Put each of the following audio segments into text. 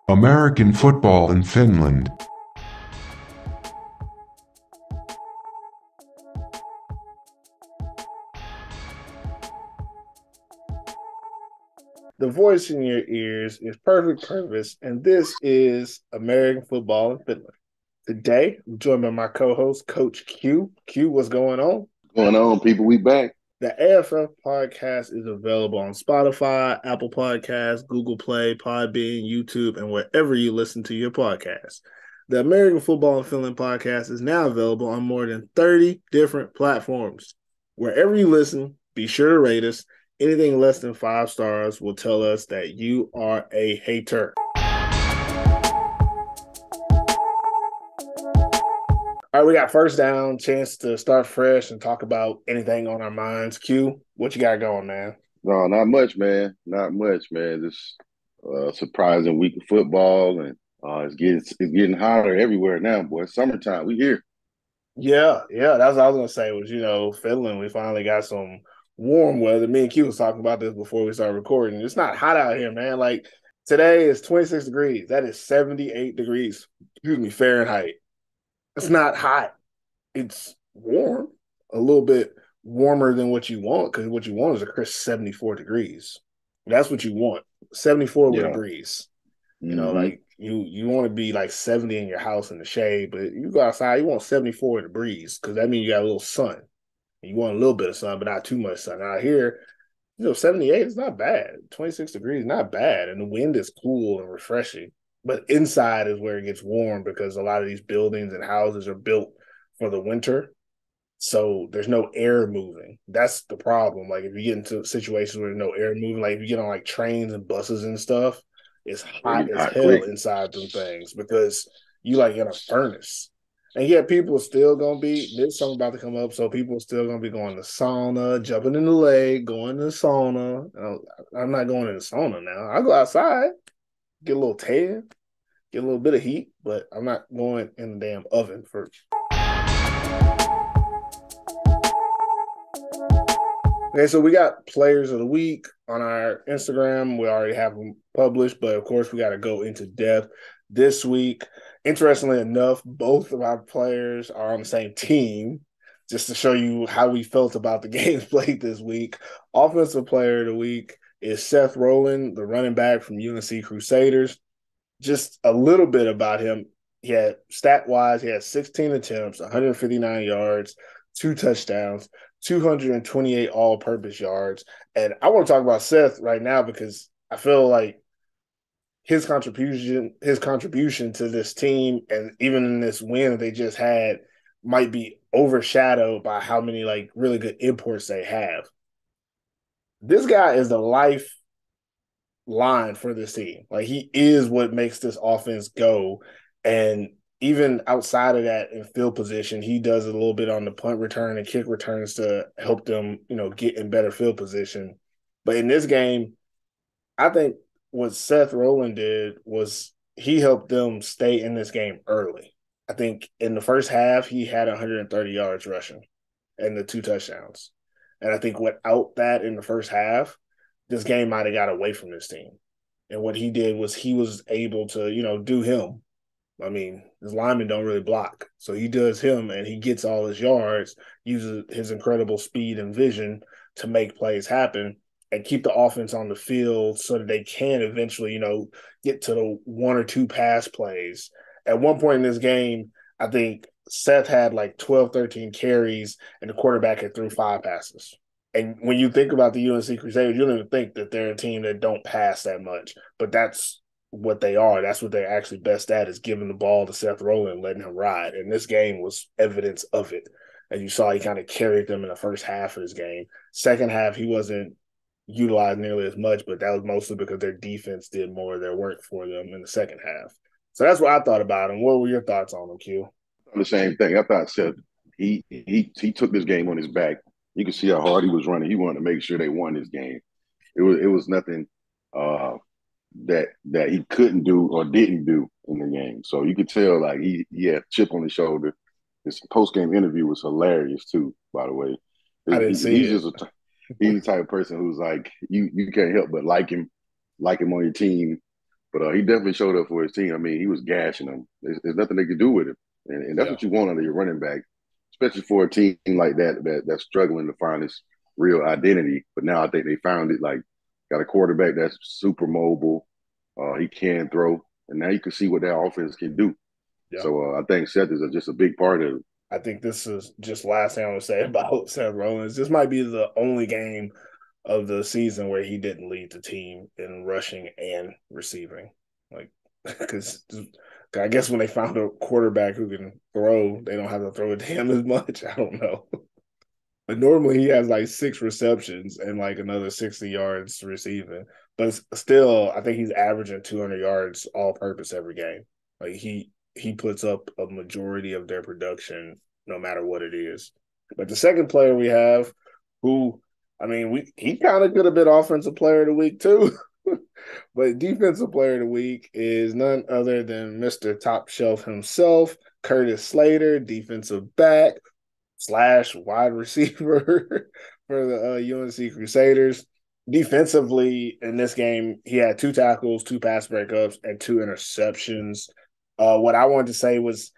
American football in Finland. The voice in your ears is Perfect Pervis, and this is American Football in Finland. Today, I'm joined by my co-host, Coach Q. Q, what's going on? Going on, people? We back. The AFF podcast is available on Spotify, Apple Podcasts, Google Play, Podbean, YouTube, and wherever you listen to your podcasts. The American Football in Finland podcast is now available on more than 30 different platforms. Wherever you listen, be sure to rate us. Anything less than 5 stars will tell us that you are a hater. All right, we got first down, chance to start fresh and talk about anything on our minds. Q, what you got going, man? No, not much, man. Not much, man. Just surprising week of football, and it's getting hotter everywhere now, boy. Summertime, we here. Yeah, that's what I was gonna say. Finland. We finally got some warm weather. Me and Q was talking about this before we started recording. It's not hot out here, man. Like today is 26 degrees. That is 78 degrees. Excuse me, Fahrenheit. It's not hot. It's warm, a little bit warmer than what you want, because what you want is a crisp 74 degrees. That's what you want. 74 with a Yeah. breeze. Mm-hmm. Like you want to be like 70 in your house in the shade, but you go outside, you want 74 in the breeze, because that means you got a little sun. You want a little bit of sun, but not too much sun. Out here, 78 is not bad. 26 degrees, not bad. And the wind is cool and refreshing. But inside is where it gets warm, because a lot of these buildings and houses are built for the winter. So there's no air moving. That's the problem. Like if you get into situations where there's no air moving, like if you get on like trains and buses and stuff, it's It hot get as hot hell quick. inside them things, because you like in a furnace. And yet people still gonna be, there's something about to come up, so people still gonna be going to sauna, jumping in the lake, going to sauna. I'm not going to the sauna now. I go outside, get a little tan, get a little bit of heat, but I'm not going in the damn oven for. Okay, so we got players of the week on our Instagram. We already have them published, but of course, we got to go into depth this week. Interestingly enough, both of our players are on the same team, just to show you how we felt about the games played this week. Offensive player of the week is Seth Rowland, the running back from UNC Crusaders. Just a little bit about him. He had stat wise, he had 16 attempts, 159 yards, 2 touchdowns, 228 all purpose yards. And I want to talk about Seth right now, because I feel like his contribution to this team, and even in this win that they just had, might be overshadowed by how many like really good imports they have. This guy is the life line for this team. Like he is what makes this offense go. And even outside of that, in field position, he does a little bit on the punt return and kick returns to help them, get in better field position. But in this game, I think what Seth Rowland did was he helped them stay in this game early. I think in the first half, he had 130 yards rushing and the 2 touchdowns. And I think without that in the first half, this game might have got away from this team. And what he did was he was able to, do him. I mean, his linemen don't really block. So he does him and he gets all his yards, uses his incredible speed and vision to make plays happen and keep the offense on the field so that they can eventually, get to the 1 or 2 pass plays. At one point in this game, I think Seth had like 12, 13 carries and the quarterback had threw 5 passes. And when you think about the UNC Crusaders, you don't even think that they're a team that don't pass that much. But that's what they are. That's what they're actually best at, is giving the ball to Seth Rowland and letting him ride. And this game was evidence of it. And you saw he kind of carried them in the first half of this game. Second half, he wasn't utilized nearly as much, but that was mostly because their defense did more of their work for them in the second half. So that's what I thought about him. What were your thoughts on him, Q? The same thing. I thought Seth he took this game on his back. You could see how hard he was running. He wanted to make sure they won this game. It was nothing uh, that he couldn't do or didn't do in the game. So you could tell like he had a chip on his shoulder. His post game interview was hilarious too. By the way, I didn't see he's it. just he's the type of person who's like you can't help but like him on your team. But he definitely showed up for his team. I mean, he was gashing them. There's nothing they could do with him, and that's Yeah. what you want under your running back, especially for a team like that's struggling to find its real identity. But now I think they found it. Like, got a quarterback that's super mobile. He can throw, and now you can see what that offense can do. Yeah. So I think Seth is just a big part of it. I think this is just last thing I'm gonna say about Seth Rollins. This might be the only game of the season where he didn't lead the team in rushing and receiving. Like, because I guess when they found a quarterback who can throw, they don't have to throw it to him as much. I don't know. But normally he has like 6 receptions and like another 60 yards receiving. But still, I think he's averaging 200 yards all purpose every game. Like he puts up a majority of their production no matter what it is. But the second player we have, who I mean, he kind of could have been offensive player of the week too. But defensive player of the week is none other than Mr. Top Shelf himself, Curtis Slater, defensive back / wide receiver for the UNC Crusaders. Defensively in this game, he had 2 tackles, 2 pass breakups, and 2 interceptions. What I wanted to say was,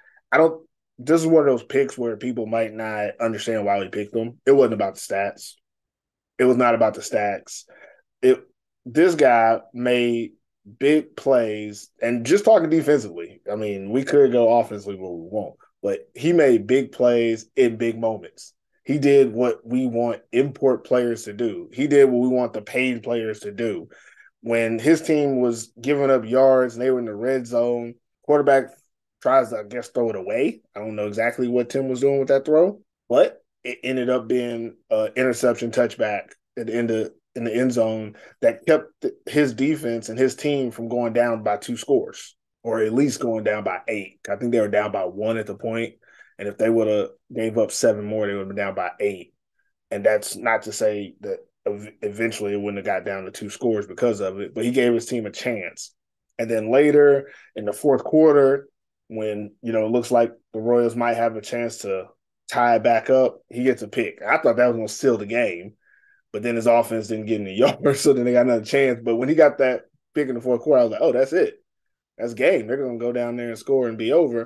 this is one of those picks where people might not understand why we picked them. It wasn't about the stats. It was not about the stats. This guy made big plays, and just talking defensively, I mean, we could go offensively where we want, but he made big plays in big moments. He did what we want import players to do. He did what we want the paid players to do. When his team was giving up yards and they were in the red zone, quarterback tries to, I guess, throw it away. I don't know exactly what Tim was doing with that throw, but it ended up being an interception touchback at the end of in the end zone that kept his defense and his team from going down by 2 scores, or at least going down by 8. I think they were down by 1 at the point, and if they would have gave up 7 more, they would have been down by 8. And that's not to say that eventually it wouldn't have got down to 2 scores because of it, but he gave his team a chance. And then later in the fourth quarter, when it looks like the Royals might have a chance to tie it back up, he gets a pick. I thought that was going to seal the game. But then his offense didn't get in the yard, so then they got another chance. But when he got that pick in the fourth quarter, I was like, oh, that's it. That's game. They're going to go down there and score and be over.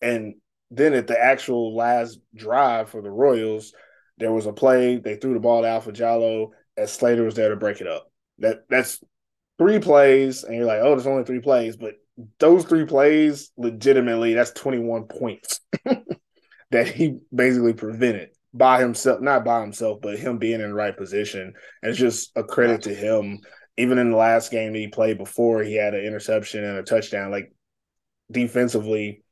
And then at the actual last drive for the Royals, there was a play. They threw the ball to Alpha Jallo as Slater was there to break it up. That's 3 plays, and you're like, oh, there's only 3 plays. But those 3 plays, legitimately, that's 21 points that he basically prevented. By himself, not by himself, but him being in the right position. And it's just a credit to him. Even in the last game that he played before, he had an interception and a touchdown. Like, defensively,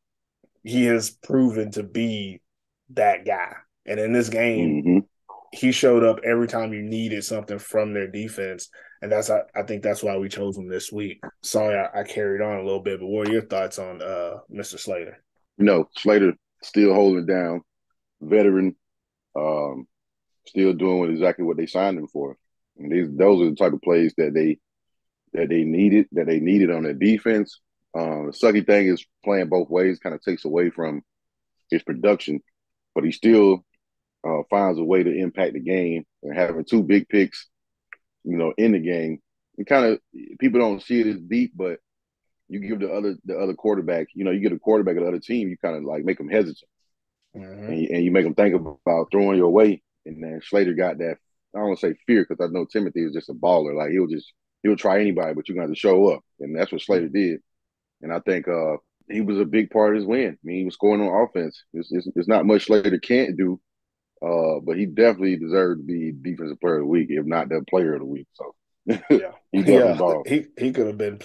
he has proven to be that guy. And in this game, he showed up every time you needed something from their defense. And I think that's why we chose him this week. Sorry, I carried on a little bit, but what are your thoughts on Mr. Slater? Slater still holding down, veteran. Still doing exactly what they signed him for. And those are the type of plays that they needed on their defense. The sucky thing is playing both ways kind of takes away from his production, but he still finds a way to impact the game. And having 2 big picks, in the game, it kind of, people don't see it as deep, but you give the other quarterback, you get a quarterback of the other team, you kind of like make them hesitant. And you make them think about throwing your way. And then Slater got that, I don't want to say fear, because I know Timothy is just a baller. Like, he'll try anybody, but you're going to have to show up. And that's what Slater did. And I think he was a big part of his win. I mean, he was scoring on offense. It's not much Slater can't do, but he definitely deserved to be defensive player of the week, if not the player of the week. So yeah, he definitely balled. He could have been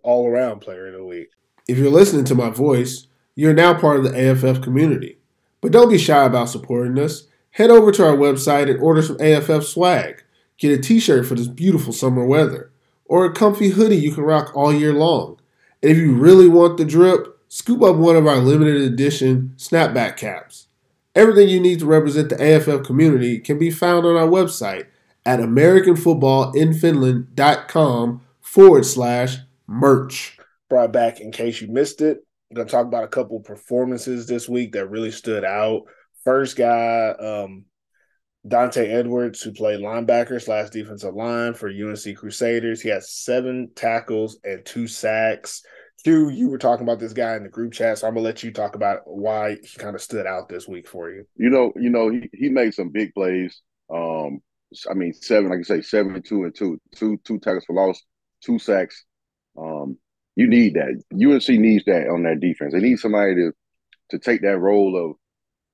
all around player of the week. If you're listening to my voice, you're now part of the AFF community. But don't be shy about supporting us. Head over to our website and order some AFF swag. Get a t-shirt for this beautiful summer weather, or a comfy hoodie you can rock all year long. And if you really want the drip, scoop up one of our limited edition snapback caps. Everything you need to represent the AFF community can be found on our website at americanfootballinfinland.com/merch. Brought back in case you missed it. I'm going to talk about a couple performances this week that really stood out. First guy, Dante Edwards, who played linebacker / defensive line for UNC Crusaders. He has 7 tackles and 2 sacks. Q, you were talking about this guy in the group chat, so I'm gonna let you talk about why he kind of stood out this week for you. He made some big plays. I mean, 7, like you say, 7, 2, and 2, two tackles for loss, 2 sacks. You need that. UNC needs that on that defense. They need somebody to take that role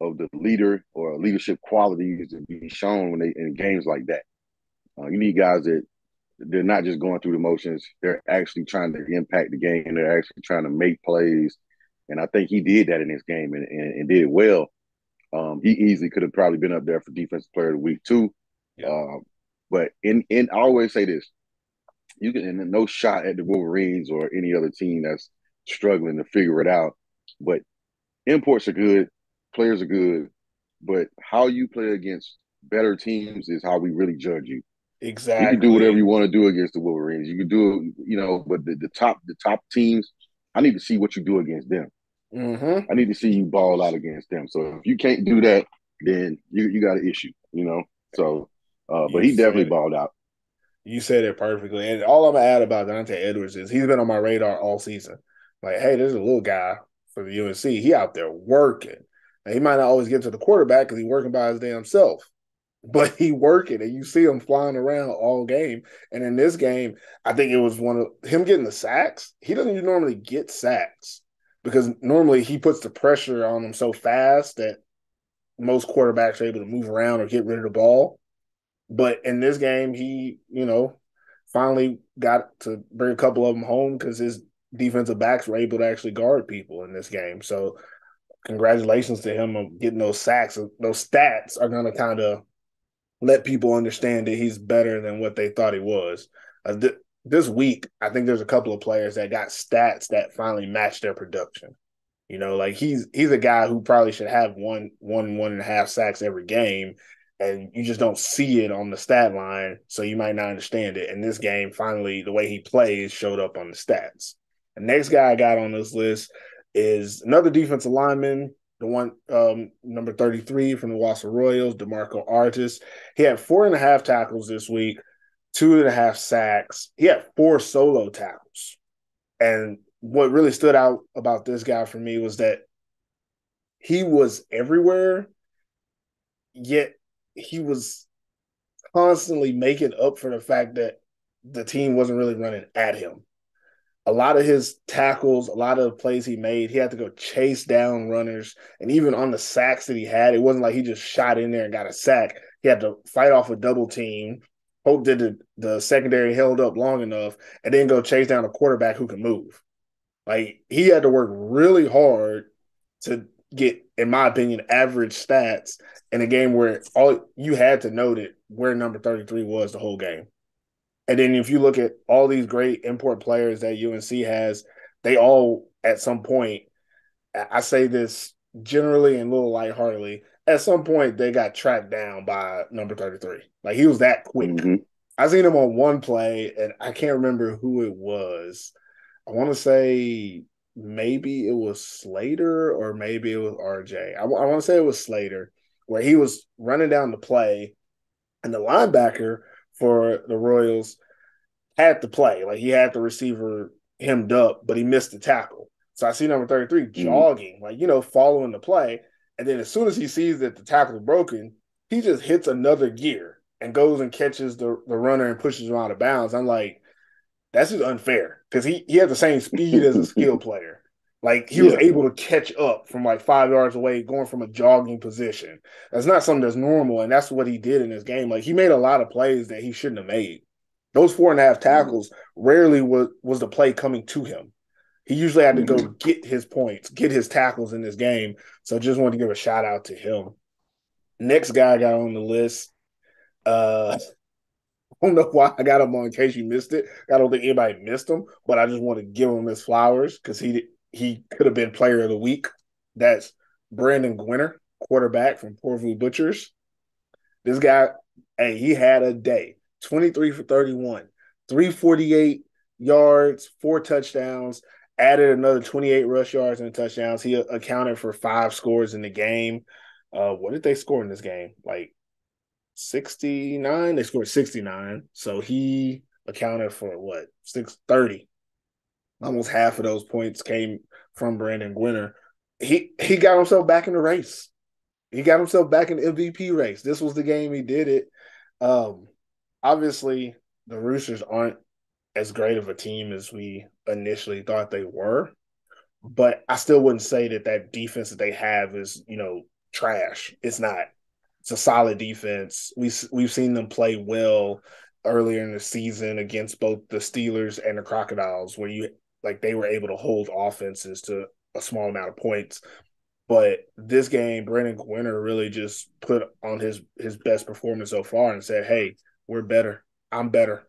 of the leader or leadership qualities to be shown when they in games like that. You need guys that they're not just going through the motions. They're actually trying to impact the game. They're actually trying to make plays. And I think he did that in this game and did well. He easily could have probably been up there for Defensive Player of the Week too. Yeah. But I always say this: you can no shot at the Wolverines or any other team that's struggling to figure it out. But imports are good, players are good, but how you play against better teams is how we really judge you. Exactly. You can do whatever you want to do against the Wolverines. You can do it, but the top teams, I need to see what you do against them. Mm-hmm. I need to see you ball out against them. So if you can't do that, then you got an issue, So, but he definitely balled out. You said it perfectly. And all I'm going to add about Dante Edwards is he's been on my radar all season. Like, hey, there's a little guy for the UNC. He out there working. And he might not always get to the quarterback because he's working by his damn self. But he working, and you see him flying around all game. And in this game, I think it was one of him getting the sacks. He doesn't normally get sacks because normally he puts the pressure on them so fast that most quarterbacks are able to move around or get rid of the ball. But in this game, he, finally got to bring a couple of them home because his defensive backs were able to actually guard people in this game. So congratulations to him on getting those sacks. Those stats are going to kind of let people understand that he's better than what they thought he was. This week, I think there's a couple of players that got stats that finally matched their production. Like he's a guy who probably should have one and a half sacks every game, and you just don't see it on the stat line, so you might not understand it. In this game, finally, the way he plays showed up on the stats. The next guy I got on this list is another defensive lineman, the one number 33 from the Wausau Royals, DeMarco Artis. He had 4.5 tackles this week, 2.5 sacks. He had 4 solo tackles. And what really stood out about this guy for me was that he was everywhere, yet he was constantly making up for the fact that the team wasn't really running at him. A lot of his tackles, a lot of the plays he made, he had to go chase down runners. And even on the sacks that he had, it wasn't like he just shot in there and got a sack. He had to fight off a double team, hope that the secondary held up long enough, and then go chase down a quarterback who can move. Like, he had to work really hard to get, in my opinion, average stats in a game where all you had to know that where number 33 was the whole game. And then if you look at all these great import players that UNC has, they all, at some point, I say this generally and a little lightheartedly, at some point they got tracked down by number 33. Like, he was that quick. Mm-hmm. I seen him on one play, and I can't remember who it was. I want to say maybe it was Slater or maybe it was RJ. I want to say it was Slater, where he was running down the play, and the linebacker for the Royals had to play. Like, he had the receiver hemmed up, but he missed the tackle. So I see number 33 jogging, following the play. And then as soon as he sees that the tackle is broken, he just hits another gear and goes and catches the runner and pushes him out of bounds. I'm like, that's just unfair because he had the same speed as a skill player. Like, he was able to catch up from like 5 yards away, going from a jogging position. That's not something that's normal, and that's what he did in this game. Like, he made a lot of plays that he shouldn't have made. Those 4.5 tackles rarely was the play coming to him. He usually had to go get his points, get his tackles in this game. So just wanted to give a shout out to him. Next guy I got on the list, I don't know why I got him on in case you missed it. I don't think anybody missed him, but I just want to give him his flowers because he could have been player of the week. That's Brandon Gwinner, quarterback from Porvoo Butchers. This guy, hey, he had a day. 23 for 31, 348 yards, 4 touchdowns, added another 28 rush yards and touchdowns. He accounted for 5 scores in the game. What did they score in this game? Like 69. They scored 69. So he accounted for what? 630. Almost half of those points came from Brandon Gwinner. He got himself back in the race. He got himself back in the MVP race. This was the game he did it. Obviously, the Roosters aren't as great of a team as we initially thought they were, but I still wouldn't say that defense that they have is, trash. It's not. It's a solid defense. We've seen them play well earlier in the season against both the Steelers and the Crocodiles, where they were able to hold offenses to a small amount of points. But this game, Brandon Gwinner really just put on his best performance so far and said, "Hey, we're better. I'm better.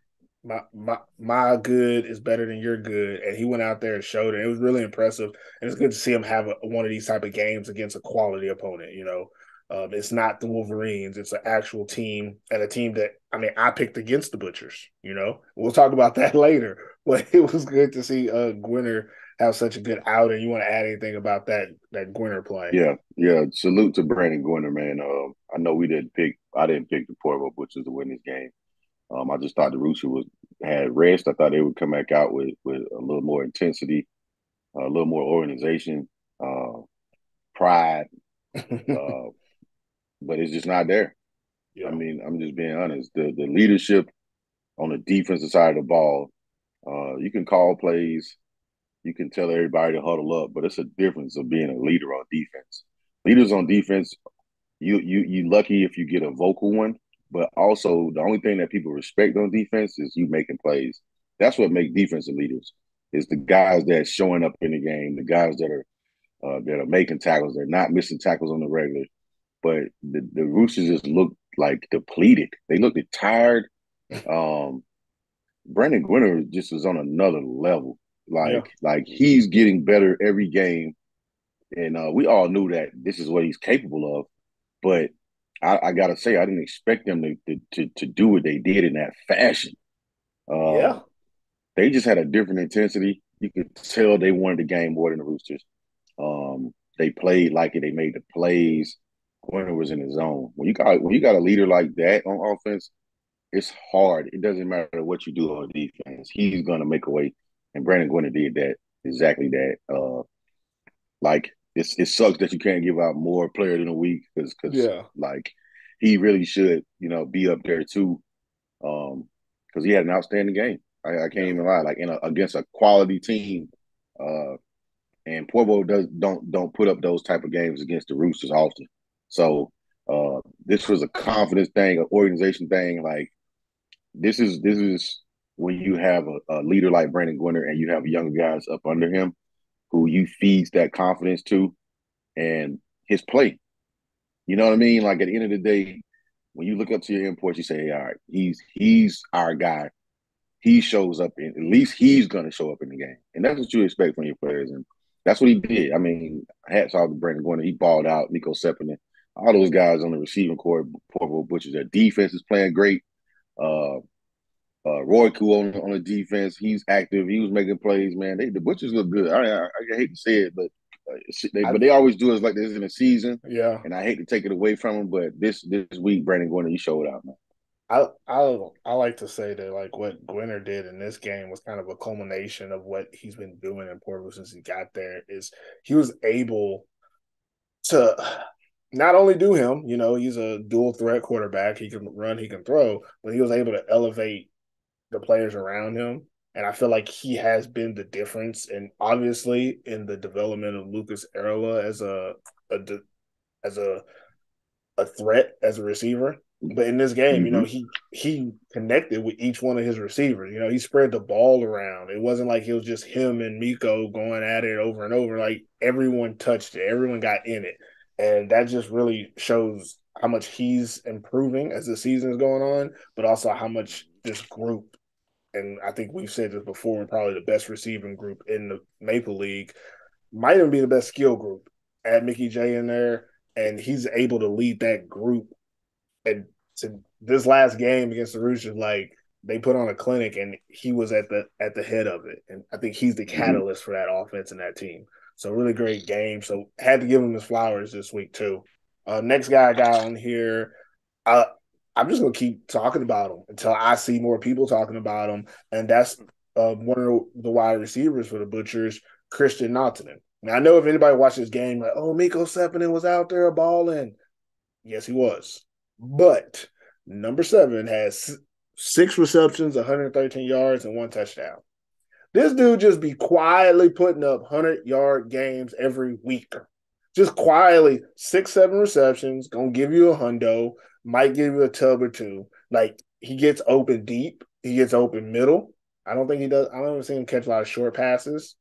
My good is better than your good." And he went out there and showed it. It was really impressive, and it's good to see him have one of these type of games against a quality opponent. It's not the Wolverines; it's an actual team, and a team that I picked against the Butchers. We'll talk about that later. But it was good to see Gwinner have such a good outing. You want to add anything about that Gwinner play? Yeah. Salute to Brandon Gwinner, man. I know I didn't pick the Porvoo Butchers to win this game. I just thought the Roosters had rest. I thought they would come back out with a little more intensity, a little more organization, pride, but it's just not there. Yeah. I'm just being honest. The leadership on the defensive side of the ball, you can call plays, you can tell everybody to huddle up, but it's a difference of being a leader on defense. Leaders on defense, you lucky if you get a vocal one. But also, the only thing that people respect on defense is you making plays. That's what makes defensive leaders. Is the guys that showing up in the game, the guys that are making tackles, they're not missing tackles on the regular. But the Roosters just look like depleted. They looked tired. Brandon Gwinner just is on another level. Like he's getting better every game, and we all knew that this is what he's capable of. But I gotta say, I didn't expect them to do what they did in that fashion. They just had a different intensity. You could tell they wanted the game more than the Roosters. They played like it. They made the plays. Gwinner was in his zone. When you got a leader like that on offense, it's hard. It doesn't matter what you do on defense. He's gonna make a way. And Brandon Gwinner did that, exactly that. It sucks that you can't give out more player than a week because he really should, be up there too. Because he had an outstanding game. I can't even lie. Against a quality team, and Porvoo don't put up those type of games against the Roosters often. So this was a confidence thing, an organization thing. This is when you have a leader like Brandon Gwinner and you have younger guys up under him who you feeds that confidence to and his play. You know what I mean? Like at the end of the day, when you look up to your imports, you say, hey, all right, he's our guy. He shows up at least he's gonna show up in the game. And that's what you expect from your players. And that's what he did. Hats off to Brandon Gwinner. He balled out, Nico Sepinen, all those guys on the receiving corps, Porvoo Butchers. Their defense is playing great. Roy Koo on the defense, he's active. He was making plays, man. The Butchers look good. I hate to say it, but they always do us like this in the season. Yeah, and I hate to take it away from them, but this week, Brandon Gwinner, he showed out, man. I like to say that what Gwinner did in this game was kind of a culmination of what he's been doing in Porvoo since he got there. Is he was able to not only do him, he's a dual threat quarterback. He can run, he can throw, but he was able to elevate the players around him. And I feel like he has been the difference, and obviously in the development of Lucas Erla as a threat as a receiver. But in this game, he connected with each one of his receivers. He spread the ball around. It wasn't like it was just him and Miko going at it over and over. Like everyone touched it, everyone got in it, and that just really shows how much he's improving as the season is going on, but also how much this group, and I think we've said this before, probably the best receiving group in the Maple League, might even be the best skill group. Add Mickey J in there, and he's able to lead that group. And to this last game against the Roosters, they put on a clinic, and he was at the head of it. And I think he's the catalyst for that offense and that team. So really great game. So had to give him his flowers this week too. Next guy I got on here, I'm just gonna keep talking about him until I see more people talking about him, and that's one of the wide receivers for the Butchers, Christian Naughton. Now I know if anybody watched this game, like, oh, Miko Sepinen was out there balling. Yes, he was, but number 7 has 6 receptions, 113 yards, and 1 touchdown. This dude just be quietly putting up 100-yard games every week. Just quietly, 6, 7 receptions, gonna give you a hundo, might give you a tub or two. Like, he gets open deep, he gets open middle. I don't think he does. I don't see him catch a lot of short passes.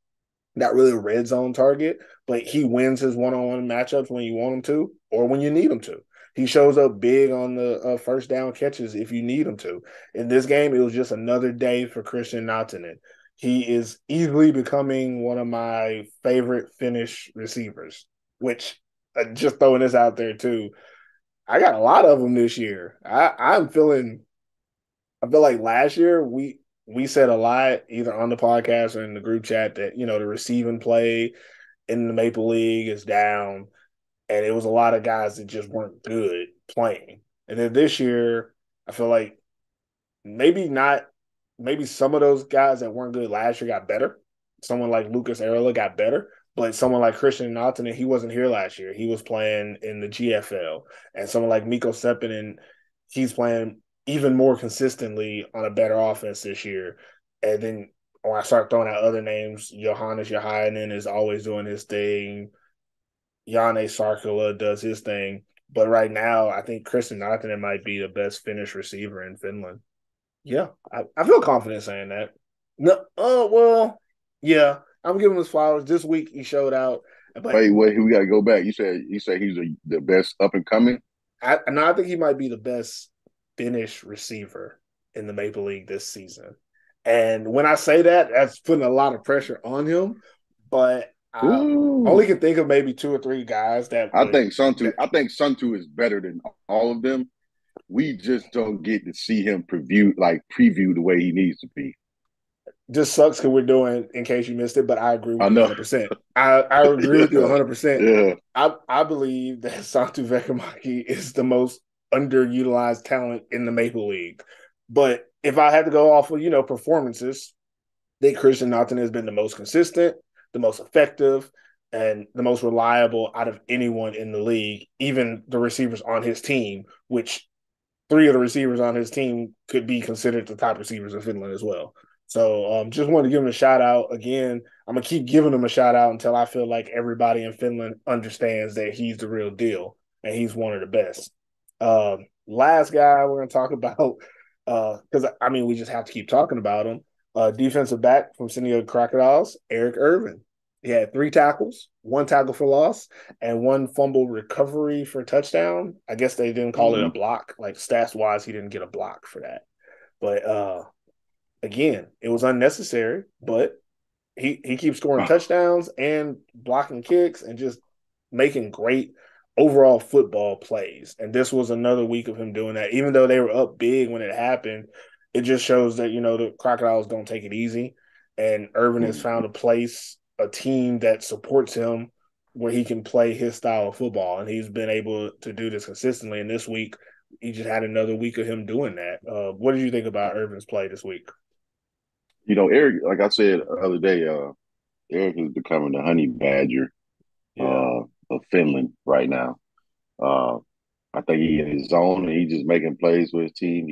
Not really a red zone target, but he wins his one-on-one matchups when you want him to or when you need him to. He shows up big on the first down catches if you need him to. In this game, it was just another day for Christian Naughton. He is easily becoming one of my favorite Finnish receivers, which just throwing this out there too. I got a lot of them this year. I feel like last year we said a lot either on the podcast or in the group chat that, the receiving play in the Maple League is down. And it was a lot of guys that just weren't good playing. And then this year, I feel like maybe some of those guys that weren't good last year got better. Someone like Lucas Erola got better, but someone like Christian Naughton, he wasn't here last year. He was playing in the GFL. And someone like Miko Sepinen, he's playing even more consistently on a better offense this year. And then when I start throwing out other names, Johannes Johainen is always doing his thing. Janne Sarkula does his thing. But right now, I think Christian Naughton might be the best Finnish receiver in Finland. Yeah, I feel confident saying that. No, well, yeah, I'm giving him his flowers. This week he showed out. But wait, we got to go back. You said he's the best up and coming. I think he might be the best Finnish receiver in the Maple League this season. And when I say that, that's putting a lot of pressure on him. But I only can think of maybe 2 or 3 guys that I think Suntu is better than all of them. We just don't get to see him preview the way he needs to be. Just sucks because we're doing, in case you missed it, but I agree with you 100%. I agree with you 100%. Yeah. I believe that Santu Vekamaki is the most underutilized talent in the Maple League. But if I had to go off of, performances, I think Christian Naughton has been the most consistent, the most effective, and the most reliable out of anyone in the league, even the receivers on his team, which 3 of the receivers on his team could be considered the top receivers in Finland as well. So just wanted to give him a shout out. Again, I'm going to keep giving him a shout out until I feel like everybody in Finland understands that he's the real deal and he's one of the best. Last guy we're going to talk about, because, we just have to keep talking about him, defensive back from Seinäjoki Crocodiles, Eric Irvin. He had 3 tackles, 1 tackle for loss, and 1 fumble recovery for touchdown. I guess they didn't call it a block. Like, stats-wise, he didn't get a block for that. But, again, it was unnecessary, but he keeps scoring touchdowns and blocking kicks and just making great overall football plays. And this was another week of him doing that. Even though they were up big when it happened, it just shows that, the Crocodiles don't take it easy. And Irvin has found a team that supports him where he can play his style of football. And he's been able to do this consistently. And this week, he just had another week of him doing that. What did you think about Irvin's play this week? Eric, like I said the other day, Eric is becoming the honey badger of Finland right now. I think he's in his zone and he's just making plays for his team.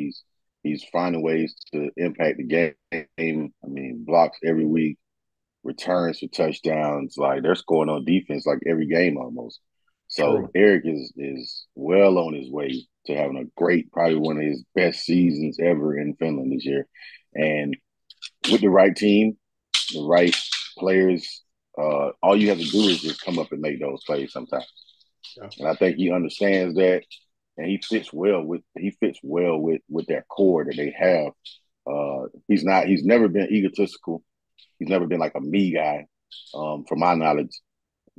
He's finding ways to impact the game. Blocks every week, returns for touchdowns. Like, they're scoring on defense like every game almost. So True. Eric is well on his way to having a great, probably one of his best seasons ever in Finland this year. And with the right team, the right players, all you have to do is just come up and make those plays sometimes. Yeah. And I think he understands that, and he fits well with their core that they have. He's never been egotistical. He's never been like a me guy, from my knowledge.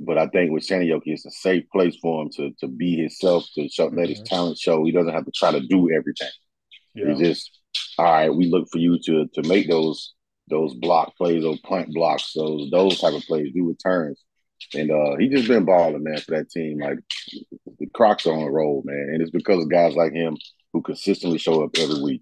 But I think with Seinäjoki, it's a safe place for him to be himself, to let his talent show. He doesn't have to try to do everything. Yeah. He's just, all right, we look for you to make those block plays, those punt blocks, those type of plays, do returns. And he just been balling, man, for that team. Like, the Crocs are on a roll, man. And it's because of guys like him who consistently show up every week.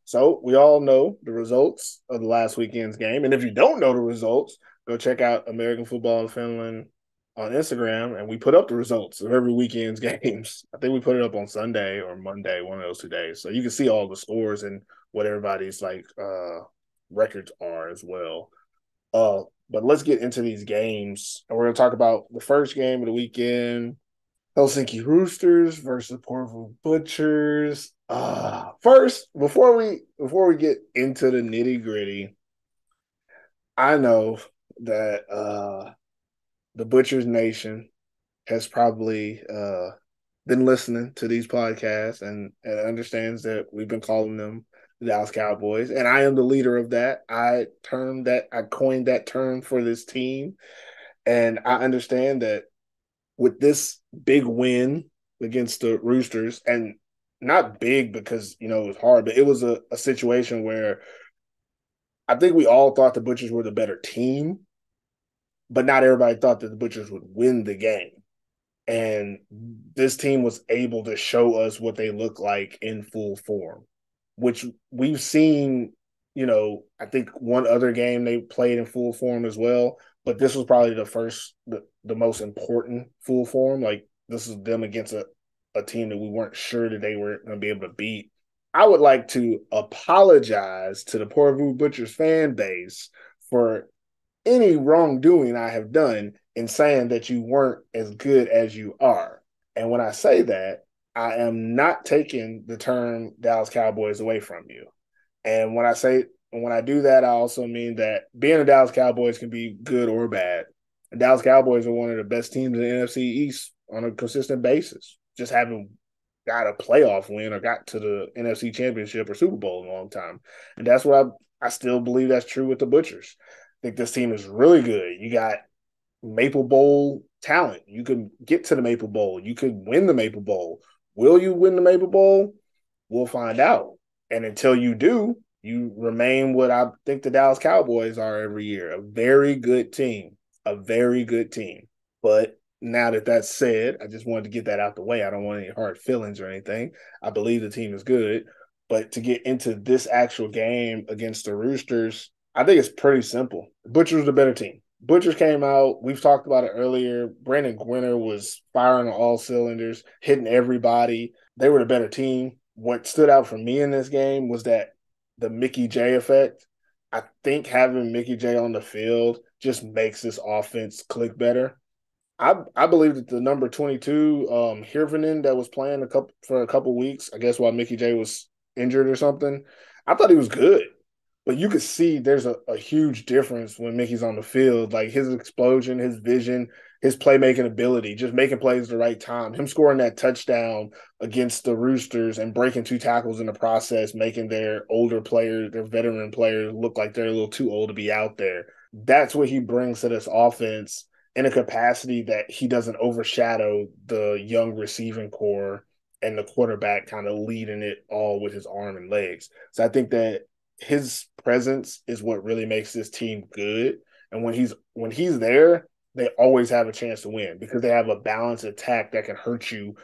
So we all know the results of the last weekend's game. And if you don't know the results, go check out American Football in Finland on Instagram, and we put up the results of every weekend's games. I think we put it up on Sunday or Monday, one of those 2 days. So you can see all the scores and what everybody's records are as well. But let's get into these games. And we're going to talk about the first game of the weekend, Helsinki Roosters versus Porvoo Butchers. First, before we get into the nitty-gritty, I know that the Butchers Nation has probably been listening to these podcasts and understands that we've been calling them the Dallas Cowboys, and I am the leader of that. I coined that term for this team, and I understand that with this big win against the Roosters, and not big because it was hard, but it was a situation where I think we all thought the Butchers were the better team, but not everybody thought that the Butchers would win the game. And this team was able to show us what they look like in full form, which we've seen, I think one other game they played in full form as well, but this was probably the most important full form. Like, this is them against a team that we weren't sure that they were going to be able to beat. I would like to apologize to the Porvoo Butchers fan base for any wrongdoing I have done in saying that you weren't as good as you are. And when I say that, I am not taking the term Dallas Cowboys away from you. And when I do that, I also mean that being a Dallas Cowboys can be good or bad. The Dallas Cowboys are one of the best teams in the NFC East on a consistent basis. Just haven't got a playoff win or got to the NFC Championship or Super Bowl in a long time. And that's what I still believe that's true with the Butchers. I think this team is really good. You got Maple Bowl talent. You can get to the Maple Bowl. You could win the Maple Bowl. Will you win the Maple Bowl? We'll find out. And until you do, you remain what I think the Dallas Cowboys are every year, a very good team, a very good team. But now that that's said, I just wanted to get that out the way. I don't want any hard feelings or anything. I believe the team is good. But to get into this actual game against the Roosters, I think it's pretty simple. Butchers are the better team. Butchers came out. We've talked about it earlier. Brandon Gwinner was firing on all cylinders, hitting everybody. They were the better team. What stood out for me in this game was that the Mickey J effect. I think having Mickey J on the field just makes this offense click better. I believe that the number 22, Hirvonen, that was playing for a couple weeks, I guess while Mickey J was injured or something, I thought he was good. But you could see there's a huge difference when Mickey's on the field. Like, his explosion, his vision, his playmaking ability, just making plays at the right time. Him scoring that touchdown against the Roosters and breaking 2 tackles in the process, making their older players, their veteran players, look like they're a little too old to be out there. That's what he brings to this offense in a capacity that he doesn't overshadow the young receiving core and the quarterback kind of leading it all with his arm and legs. So I think that his presence is what really makes this team good. And when he's there, they always have a chance to win because they have a balanced attack that can hurt you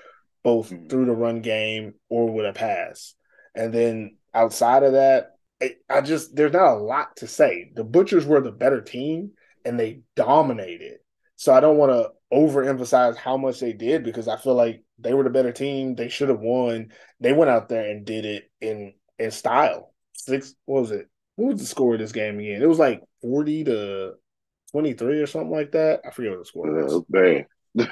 both through the run game or with a pass. And then outside of that, there's not a lot to say. The Butchers were the better team and they dominated. So I don't want to overemphasize how much they did because I feel like they were the better team. They should have won. They went out there and did it in style. What was it? What was the score of this game again? It was like 40-23 or something like that. I forget what the score was. Bad.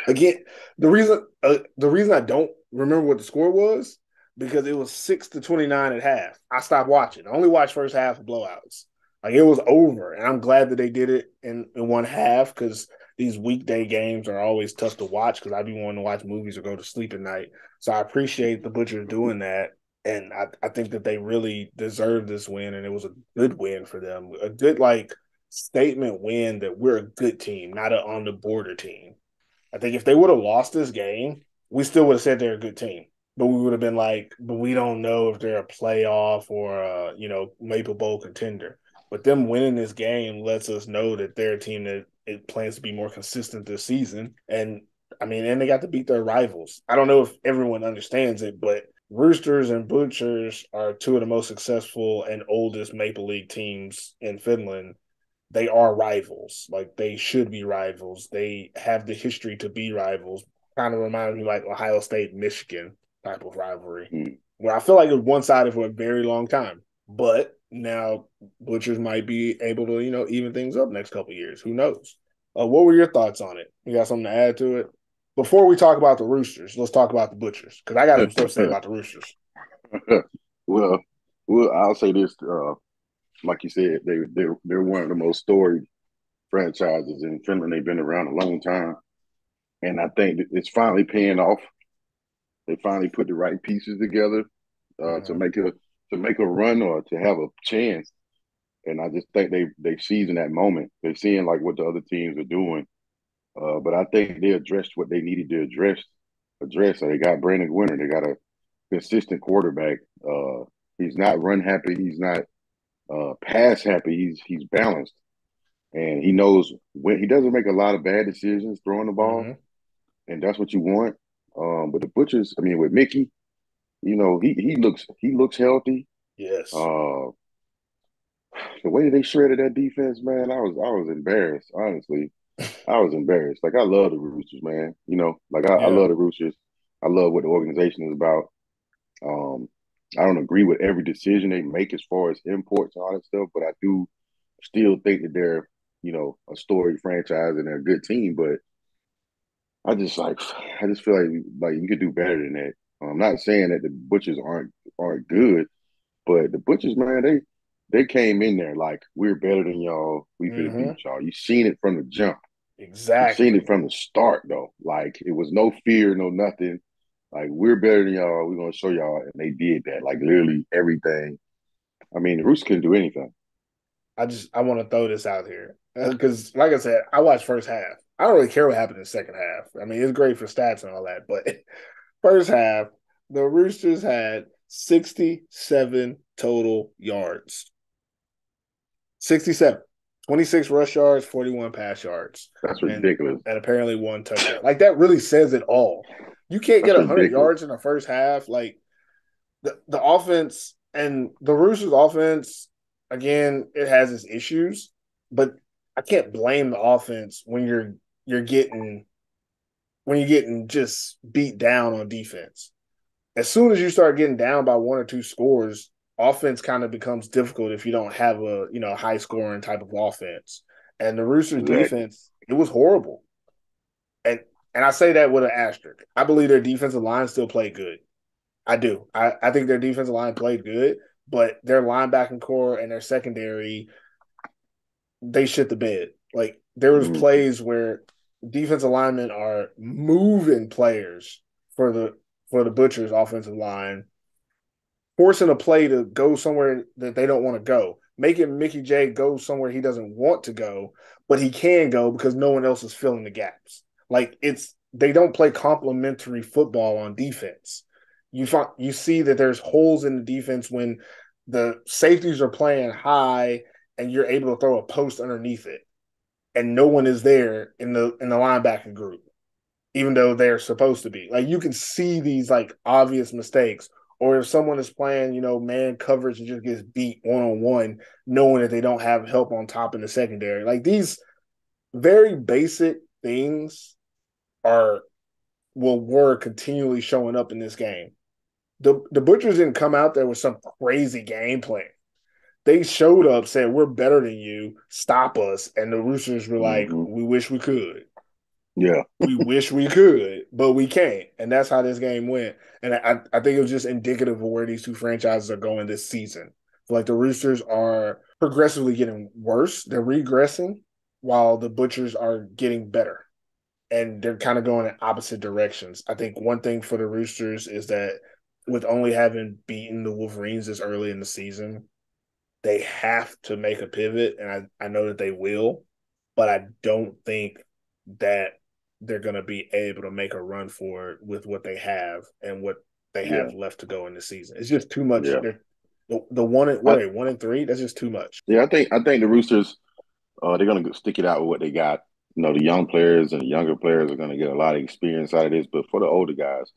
Again, the reason I don't remember what the score was because it was 6-29 at half. I stopped watching. I only watched first half of blowouts. Like, it was over, and I'm glad that they did it in one half because these weekday games are always tough to watch because I be wanting to watch movies or go to sleep at night. So I appreciate the Butchers doing that. And I think that they really deserved this win, and it was a good win for them. A good, statement win that we're a good team, not an on-the-border team. I think if they would have lost this game, we still would have said they're a good team. But we would have been like, but we don't know if they're a playoff or a, Maple Bowl contender. But them winning this game lets us know that they're a team that it plans to be more consistent this season. And I mean, and they got to beat their rivals. I don't know if everyone understands it, but Roosters and Butchers are two of the most successful and oldest Maple League teams in Finland. They are rivals. Like, they should be rivals. They have the history to be rivals. Kind of reminds me like Ohio State, Michigan type of rivalry, where I feel like it was one-sided for a very long time. But now Butchers might be able to, even things up next couple of years. Who knows? What were your thoughts on it? You got something to add to it? Before we talk about the Roosters, let's talk about the Butchers, because I got some stuff to say about the Roosters. well, I'll say this. Like you said, they're one of the most storied franchises in Finland. They've been around a long time, and I think it's finally paying off. They finally put the right pieces together to make a run or to have a chance. And I just think they've seized that moment. They're seeing like what the other teams are doing, but I think they addressed what they needed to address. So they got Brandon Winter. They got a consistent quarterback. He's not run happy. He's not pass happy. He's balanced, and he knows when he doesn't make a lot of bad decisions throwing the ball, and that's what you want. But the Butchers, I mean, with Mickey, he looks healthy. Yes. The way they shredded that defense, man, I was embarrassed. Honestly, I was embarrassed. Like, I love the Roosters, man. I love the Roosters. I love what the organization is about. I don't agree with every decision they make as far as imports and all that stuff, but I do still think that they're, a storied franchise and they're a good team. But I just feel like you could do better than that. I'm not saying that the Butchers aren't good, but the Butchers, man, they came in there like, we're better than y'all. We finna beat y'all. You seen it from the jump. Exactly. You seen it from the start though. Like, it was no fear, no nothing. Like, we're better than y'all. We're gonna show y'all, and they did that. Like, literally everything. I mean, the Roosters couldn't do anything. I want to throw this out here because, like I said, I watched first half. I don't really care what happened in the second half. I mean, it's great for stats and all that, but first half, the Roosters had 67 total yards. 67. 26 rush yards, 41 pass yards. That's ridiculous. And apparently one touchdown. Like, that really says it all. You can't get 100 yards in the first half. Like, the offense and the Roosters offense, again, it has its issues, but I can't blame the offense when you're getting just beat down on defense. As soon as you start getting down by one or two scores, offense kind of becomes difficult if you don't have a high scoring type of offense. And the Roosters defense, it was horrible. And I say that with an asterisk. I believe their defensive line still played good. I do. I think their defensive line played good, but their linebacking core and their secondary, they shit the bed. Like, there was plays where defensive linemen are moving players for the Butchers offensive line, forcing a play to go somewhere that they don't want to go, making Mickey J go somewhere he doesn't want to go, but he can go because no one else is filling the gaps. Like, they don't play complementary football on defense. You see that there's holes in the defense when the safeties are playing high and you're able to throw a post underneath it, and no one is there in the linebacking group, even though they're supposed to be. Like, you can see these like obvious mistakes, or if someone is playing, man coverage and just gets beat one-on-one, knowing that they don't have help on top in the secondary. Like, these very basic things were continually showing up in this game. The Butchers didn't come out there with some crazy game plan. They showed up, said, we're better than you, stop us. And the Roosters were like, we wish we could. Yeah. We wish we could, but we can't. And that's how this game went. And I think it was just indicative of where these two franchises are going this season. Like, the Roosters are progressively getting worse. They're regressing, while the Butchers are getting better. And they're kind of going in opposite directions. I think one thing for the Roosters is that with only having beaten the Wolverines this early in the season, they have to make a pivot, and I know that they will, but I don't think that they're going to be able to make a run for it with what they have and what they have left to go in the season. It's just too much. Yeah. The one and I, what are they, 1-3? That's just too much. yeah, I think the Roosters they're gonna stick it out with what they got. The young players and the younger players are gonna get a lot of experience out of this. But for the older guys,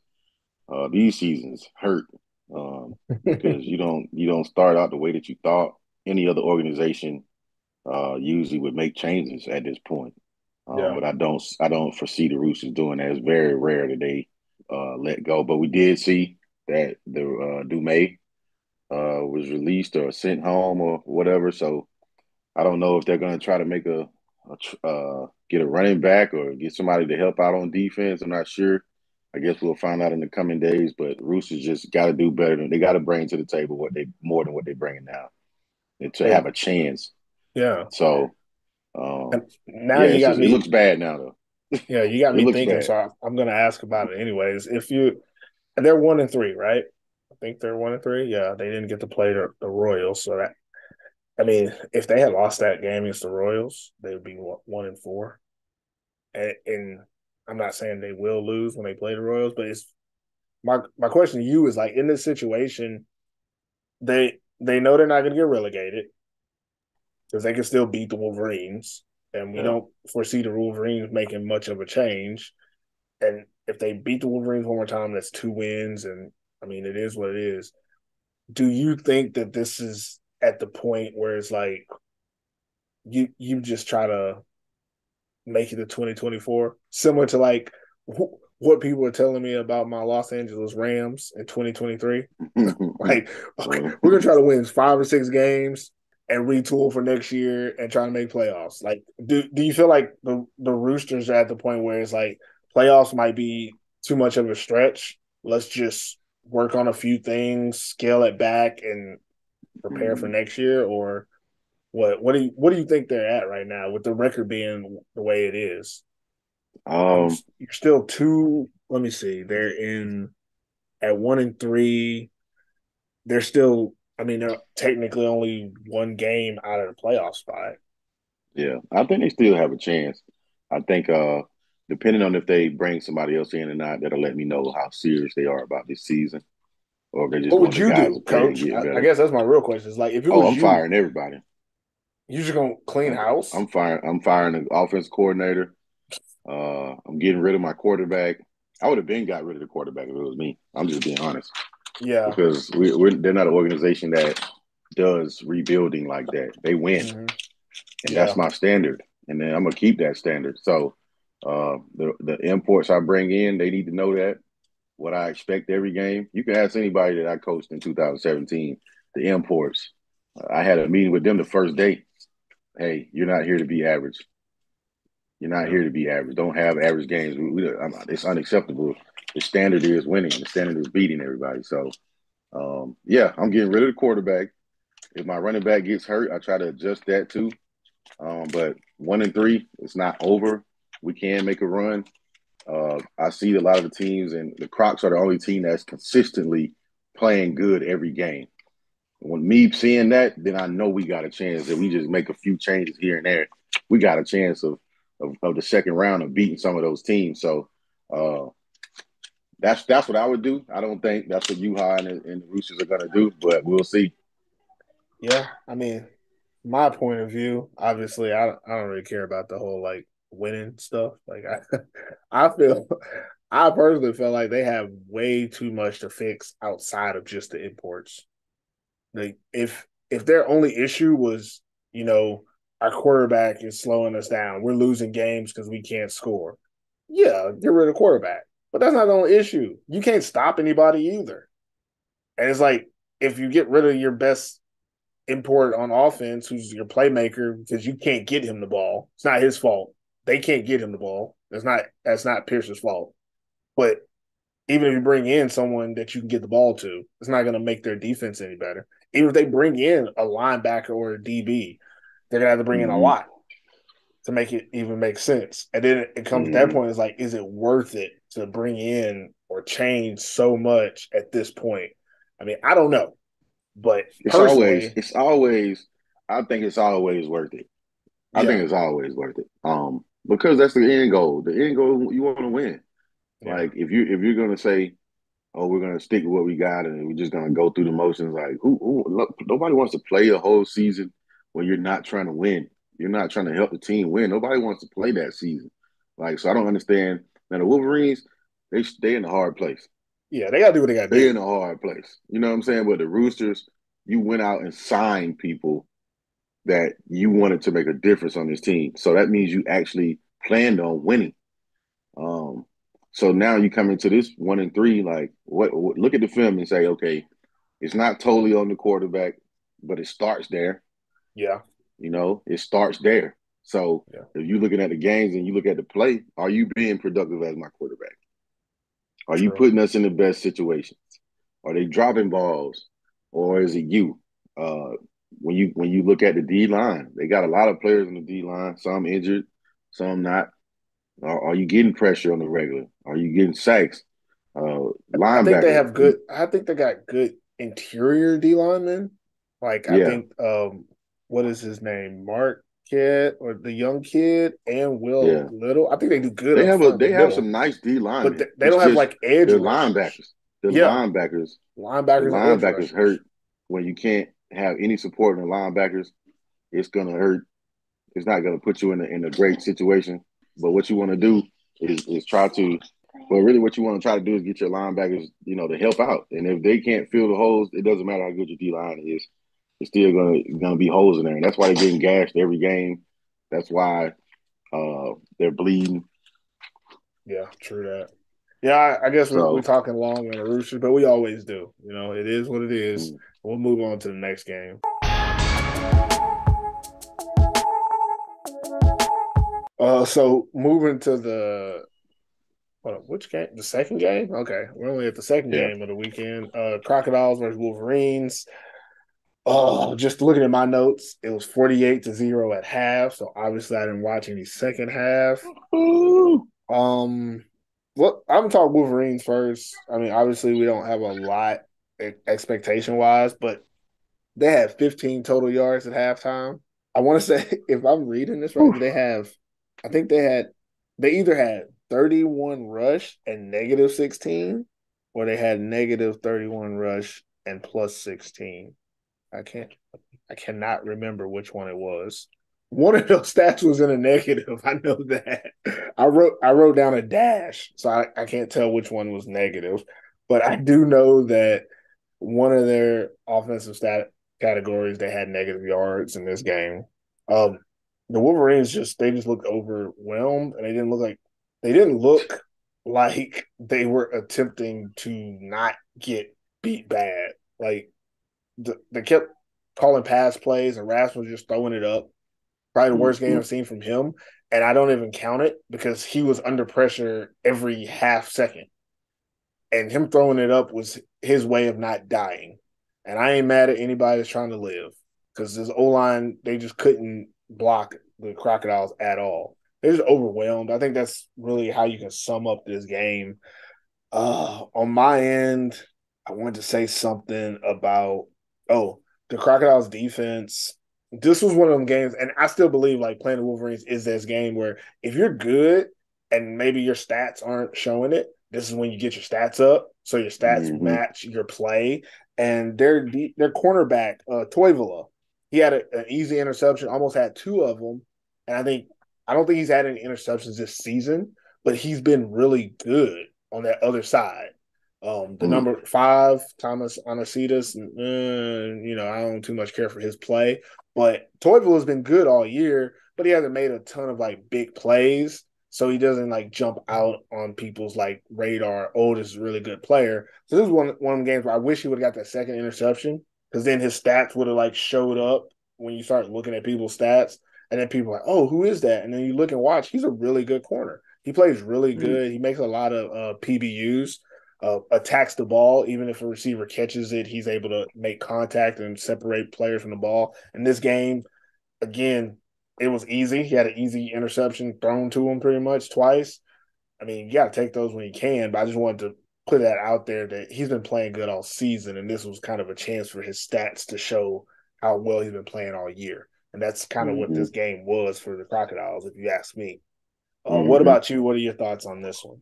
these seasons hurt because you don't start out the way that you thought. Any other organization usually would make changes at this point. Yeah. But I don't foresee the Roosters doing that. It's very rare that they let go. But we did see that the Dumais was released or sent home or whatever. So I don't know if they're going to try to make get a running back or get somebody to help out on defense. I'm not sure. I guess we'll find out in the coming days. But Roosters just got to do better. They got to bring to the table more than what they're bringing now, and to have And a chance. yeah. So And now yeah, you got it me. looks bad now though. Yeah, you got It me looks thinking. bad. So I'm going to ask about it anyways. They're 1-3, right? I think they're 1-3. Yeah, they didn't get to play the Royals, so that I mean, if they had lost that game against the Royals, they would be 1-4. And I'm not saying they will lose when they play the Royals, but it's my question to you is like in this situation, they know they're not going to get relegated because they can still beat the Wolverines, and we Yeah. don't foresee the Wolverines making much of a change. And if they beat the Wolverines one more time, that's 2 wins, and I mean it is what it is. Do you think that this is at the point where it's like you just try to make it to 2024, similar to like what people are telling me about my Los Angeles Rams in 2023? Like, okay, we're gonna try to win 5 or 6 games and retool for next year and try to make playoffs. Like, do you feel like the Roosters are at the point where it's like playoffs might be too much of a stretch? Let's just work on a few things, scale it back, and prepare for next year, or what do you think they're at right now with the record being the way it is? um, You're still two. Let me see. They're in at 1-3. They're still. I mean, they're technically only one game out of the playoff spot. yeah, I think they still have a chance. I think depending on if they bring somebody else in or not, that'll let me know how serious they are about this season, or if they just What would want the you guys to do, play and Coach? get I better. guess that's my real question. Is like if it Oh, was I'm you, firing everybody. you just gonna clean Like house? I'm firing the offense coordinator. I'm getting rid of my quarterback. I would have been got rid of the quarterback if it was me. I'm just being honest Yeah. because they're not an organization that does rebuilding like that. They win, Mm-hmm. and that's Yeah. my standard. And then I'm gonna keep that standard. So the imports I bring in, they need to know that what I expect every game. You can ask anybody that I coached in 2017. The imports, I had a meeting with them the first day. Hey, you're not here to be average. You're not Yeah. here to be average. Don't have average games. It's unacceptable. The standard is winning. The standard is beating everybody. So, yeah, I'm getting rid of the quarterback. If my running back gets hurt, I try to adjust that too. But 1-3, it's not over. We can make a run. I see a lot of the teams, and the Crocs are the only team that's consistently playing good every game. When me seeing that, then I know we got a chance. If we just make a few changes here and there, we got a chance of the second round of beating some of those teams. So uh, that's what I would do. I don't think that's what UHA and the Roosters are going to do, but we'll see. Yeah. I mean, my point of view, obviously, I don't really care about the whole like winning stuff. Like I feel, I personally feel like they have way too much to fix outside of just the imports. Like if their only issue was, you know, our quarterback is slowing us down, we're losing games because we can't score. Yeah, get rid of the quarterback. But that's not the only issue. You can't stop anybody either. And it's like if you get rid of your best import on offense, who's your playmaker, because you can't get him the ball. It's not his fault. They can't get him the ball. That's not Pierce's fault. But even if you bring in someone that you can get the ball to, it's not going to make their defense any better. Even if they bring in a linebacker or a DB, they're going to have to bring in a Mm-hmm. lot to make it even make sense. And then it comes to that Mm-hmm. point, it's like, is it worth it to bring in or change so much at this point? I mean, I don't know. But It's always, personally, it's always. I think it's always worth it. I think yeah, it's always worth it. Because that's the end goal. The end goal, you want to win. yeah, Like if you're gonna say, oh, we're gonna stick with what we got and we're just gonna go through the motions. Like, look, nobody wants to play a whole season when you're not trying to win. You're not trying to help the team win. Nobody wants to play that season. Like, so I don't understand. Now the Wolverines, they stay in a hard place. Yeah, they gotta do what they gotta They do. in a hard place. You know what I'm saying? But the Roosters, you went out and signed people that you wanted to make a difference on this team. So that means you actually planned on winning. Um, so now you come into this 1-3, like what look at the film and say, okay, it's not totally on the quarterback, but it starts there. Yeah. You know, it starts there. So if you're looking at the games and you look at the play, are you being productive as my quarterback? Are you putting us in the best situations? Are they dropping balls? Or is it you? When you look at the D line, they got a lot of players in the D line, some injured, some not. Are you getting pressure on the regular? Are you getting sacks? I think they Linebacker. have good. I think they got good interior D linemen. Like I think, what is his name, Marquette or the young kid, and Will Little. I think they do good. They have some nice D linemen, but they don't have like edge linebackers. The linebackers and edge hurt when you can't have any support in the linebackers. It's gonna hurt. It's not gonna put you in a great situation. But what you want to do is try to. Well, really, what you want to try to do is get your linebackers, to help out. And if they can't fill the holes, it doesn't matter how good your D line is. It's still gonna be holes in there, and that's why they're getting gashed every game. That's why they're bleeding. Yeah, true that. Yeah, I guess we're talking long on the Roosters, but we always do. It is what it is. We'll move on to the next game. So moving to which game? The second game? Okay, we're only at the second game of the weekend. Crocodiles versus Wolverines. Just looking at my notes, it was 48-0 at half. So obviously, I didn't watch any second half. Well, I'm gonna talk Wolverines first. I mean, obviously, we don't have a lot expectation wise, but they had 15 total yards at halftime. I want to say, if I'm reading this right, they either had 31 rush and -16, or they had -31 rush and +16. I cannot remember which one it was. One of those stats was in a negative. I know that. I wrote down a dash, so I can't tell which one was negative. But I do know that one of their offensive stat categories, they had negative yards in this game. The Wolverines just looked overwhelmed, and they didn't look like they were attempting to not get beat bad. Like they kept calling pass plays, and Rasmus was just throwing it up. Probably the worst game I've seen from him, and I don't even count it because he was under pressure every half second. And him throwing it up was his way of not dying. And I ain't mad at anybody that's trying to live because this O-line, they just couldn't block the Crocodiles at all. They're just overwhelmed. I think that's really how you can sum up this game. On my end, I wanted to say something about, the Crocodiles defense. This was one of them games, and I still believe like playing the Wolverines is this game where if you're good and maybe your stats aren't showing it, this is when you get your stats up, so your stats match your play. And their cornerback, Toivola, he had an easy interception, almost had two of them, and I don't think he's had any interceptions this season, but he's been really good on that other side. The number 5, Thomas Anasitas, I don't too much care for his play, but Toivola has been good all year, but he hasn't made a ton of like big plays. So he doesn't like jump out on people's like radar. Oh, this is a really good player. So this is one of the games where I wish he would have got that second interception because then his stats would have like showed up when you start looking at people's stats. And then people are like, oh, who is that? And then you look and watch. He's a really good corner. He plays really good. He makes a lot of PBUs, attacks the ball. Even if a receiver catches it, he's able to make contact and separate players from the ball. In this game, again, it was easy. He had an easy interception thrown to him pretty much twice. I mean, you got to take those when you can, but I just wanted to put that out there that he's been playing good all season, and this was kind of a chance for his stats to show how well he's been playing all year. And that's kind of what this game was for the Crocodiles, if you ask me. What about you? What are your thoughts on this one?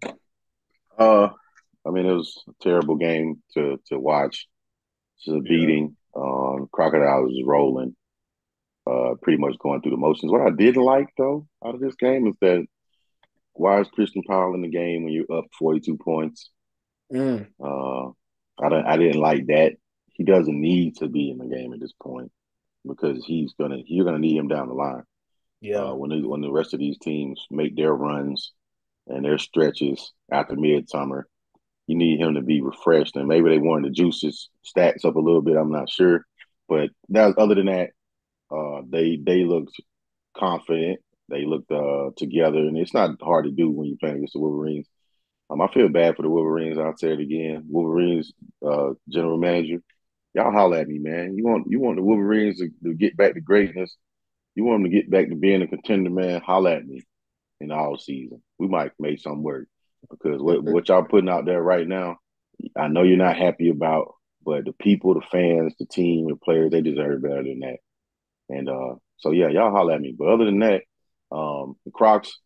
I mean, it was a terrible game to watch. Just a beating. Crocodiles was rolling, pretty much going through the motions. What I did like though out of this game is that why is Christian Powell in the game when you're up 42 points? Mm. I didn't like that. He doesn't need to be in the game at this point because you're gonna need him down the line. Yeah. When the rest of these teams make their runs and their stretches after midsummer, you need him to be refreshed. And maybe they wanted to juice his stats up a little bit. I'm not sure, but other than that, they looked confident. They looked together, and it's not hard to do when you're playing against the Wolverines. I feel bad for the Wolverines. I'll say it again. Wolverines general manager, y'all holler at me, man. You want the Wolverines to get back to greatness. You want them to get back to being a contender, man. Holler at me in the all season. We might make something work because what y'all putting out there right now, I know you're not happy about, but the people, the fans, the team, the players, they deserve better than that. And so yeah, y'all holler at me. But other than that, the Crocs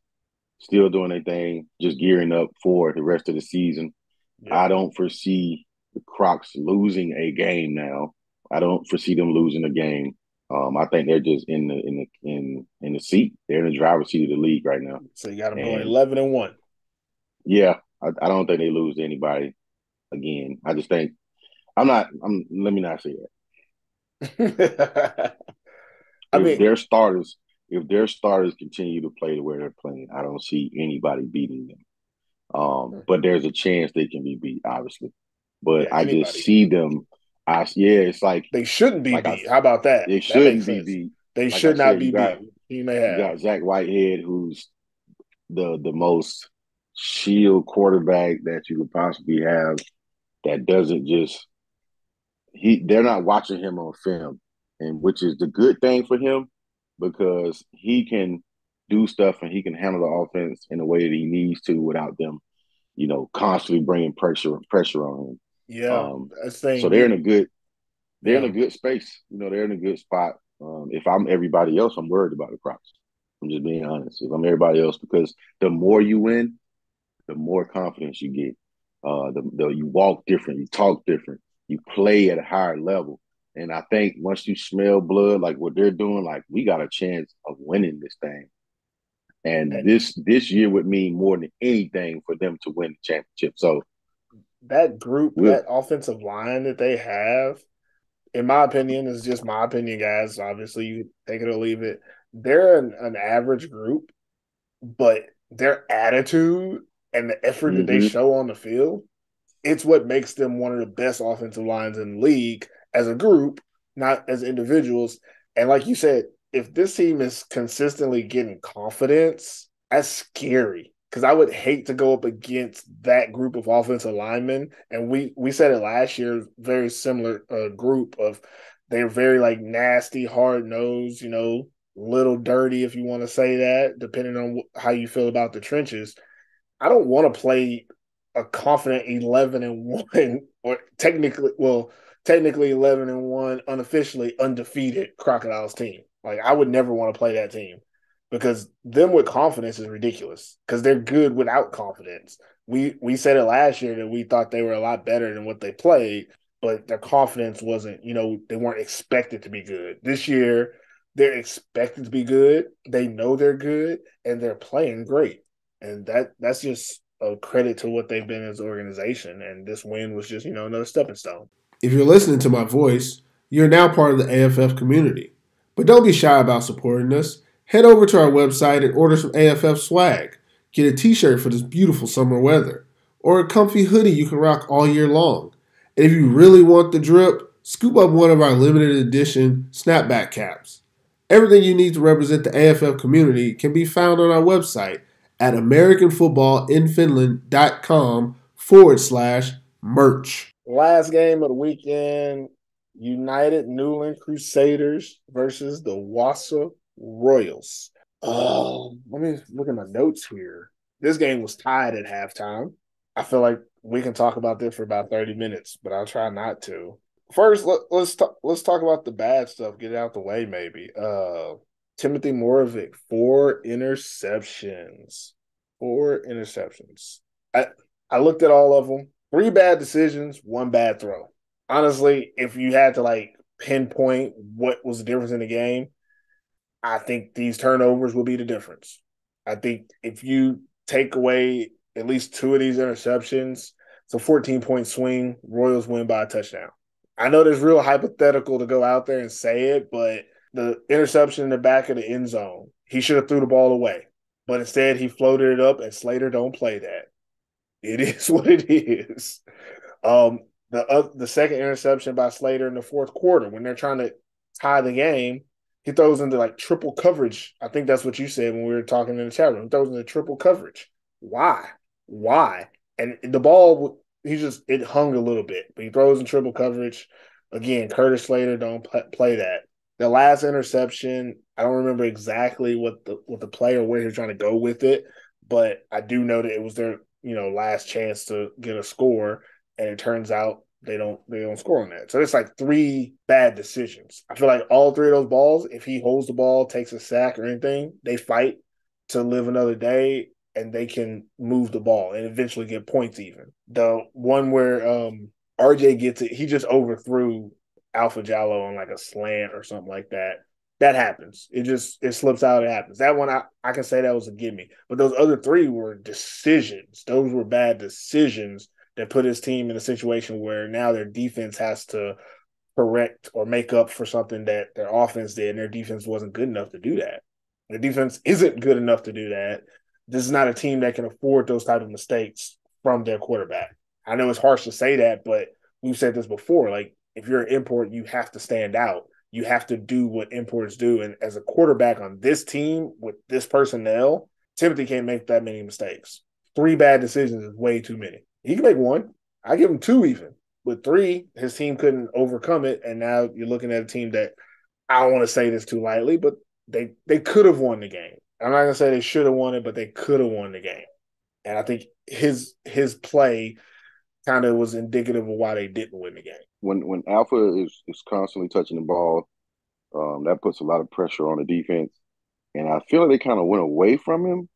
still doing their thing, just gearing up for the rest of the season. Yeah. I don't foresee the Crocs losing a game now. I don't foresee them losing a game. I think they're just in the seat. They're in the driver's seat of the league right now. So you got them going 11-1. Yeah, I don't think they lose to anybody again. I just think let me not say that. If their starters continue to play the way they're playing, I don't see anybody beating them. But there's a chance they can be beat, obviously. But yeah, I just see them. It's like they shouldn't be beat. How about that? They shouldn't be beat. They should not be beat. You got Zach Whitehead, who's the most shield quarterback that you could possibly have. That doesn't just they're not watching him on film, and which is the good thing for him because he can do stuff and he can handle the offense in a way that he needs to without them, constantly bringing pressure on him. Yeah, so they're in a good space. They're in a good spot. If I'm everybody else, I'm worried about the Crocs. I'm just being honest. If I'm everybody else, because the more you win, the more confidence you get. You walk different, you talk different, you play at a higher level. And I think once you smell blood, like what they're doing, like we got a chance of winning this thing. And this year would mean more than anything for them to win the championship. So that group, that offensive line that they have, in my opinion, is just my opinion, guys. Obviously, you take it or leave it. They're an average group, but their attitude and the effort that they show on the field, it's what makes them one of the best offensive lines in the league as a group, not as individuals. And like you said, if this team is consistently getting confidence, that's scary because I would hate to go up against that group of offensive linemen. And we said it last year, very similar group of they're very like nasty, hard-nosed, little dirty, if you want to say that, depending on how you feel about the trenches. I don't want to play a confident 11-1 or technically 11-1, unofficially undefeated Crocodiles team. Like I would never want to play that team because them with confidence is ridiculous because they're good without confidence. We said it last year that we thought they were a lot better than what they played, but their confidence wasn't, they weren't expected to be good. This year, they're expected to be good. They know they're good, and they're playing great. And that's just a credit to what they've been as an organization. And this win was just, another stepping stone. If you're listening to my voice, you're now part of the AFF community. But don't be shy about supporting us. Head over to our website and order some AFF swag. Get a t-shirt for this beautiful summer weather. Or a comfy hoodie you can rock all year long. And if you really want the drip, scoop up one of our limited edition snapback caps. Everything you need to represent the AFF community can be found on our website at AmericanFootballInFinland.com/merch. Last game of the weekend, United Newland Crusaders versus the Wausau Royals. Let me look at my notes here. This game was tied at halftime. I feel like we can talk about this for about 30 minutes, but I'll try not to. First, let's talk about the bad stuff. Get it out the way, maybe. Timothy Moravec, 4 interceptions. 4 interceptions. I looked at all of them. 3 bad decisions, 1 bad throw. Honestly, if you had to like pinpoint what was the difference in the game, I think these turnovers will be the difference. I think if you take away at least 2 of these interceptions, it's a 14-point swing. Royals win by a touchdown. I know there's real hypothetical to go out there and say it, but the interception in the back of the end zone, he should have threw the ball away. But instead, he floated it up, and Slater don't play that. It is what it is. The second interception by Slater in the fourth quarter, when they're trying to tie the game, he throws into like triple coverage. I think that's what you said when we were talking in the chat room. He throws into triple coverage. Why? Why? And the ball, it hung a little bit, but he throws in triple coverage. Again, Curtis Slater don't play that. The last interception, I don't remember exactly what the play or where he was trying to go with it, but I do know that it was their last chance to get a score, and it turns out they don't score on that. So it's like 3 bad decisions. I feel like all 3 of those balls, if he holds the ball, takes a sack or anything, they fight to live another day and they can move the ball and eventually get points even. The one where RJ gets it, he just overthrew Alpha Jallo on like a slant or something like that. That happens. It slips out. It happens. That one, I can say that was a gimme. But those other 3 were decisions. Those were bad decisions that put his team in a situation where now their defense has to correct or make up for something that their offense did, and their defense wasn't good enough to do that. Their defense isn't good enough to do that. This is not a team that can afford those type of mistakes from their quarterback. I know it's harsh to say that, but we've said this before. Like, if you're an import, you have to stand out. You have to do what imports do. And as a quarterback on this team with this personnel, Timothy can't make that many mistakes. 3 bad decisions is way too many. He can make 1. I give him 2 even. With 3, his team couldn't overcome it. And now you're looking at a team that, I don't want to say this too lightly, but they could have won the game. I'm not going to say they should have won it, but they could have won the game. And I think his play kind of was indicative of why they didn't win the game. When Alpha is constantly touching the ball, that puts a lot of pressure on the defense. And I feel like they kind of went away from him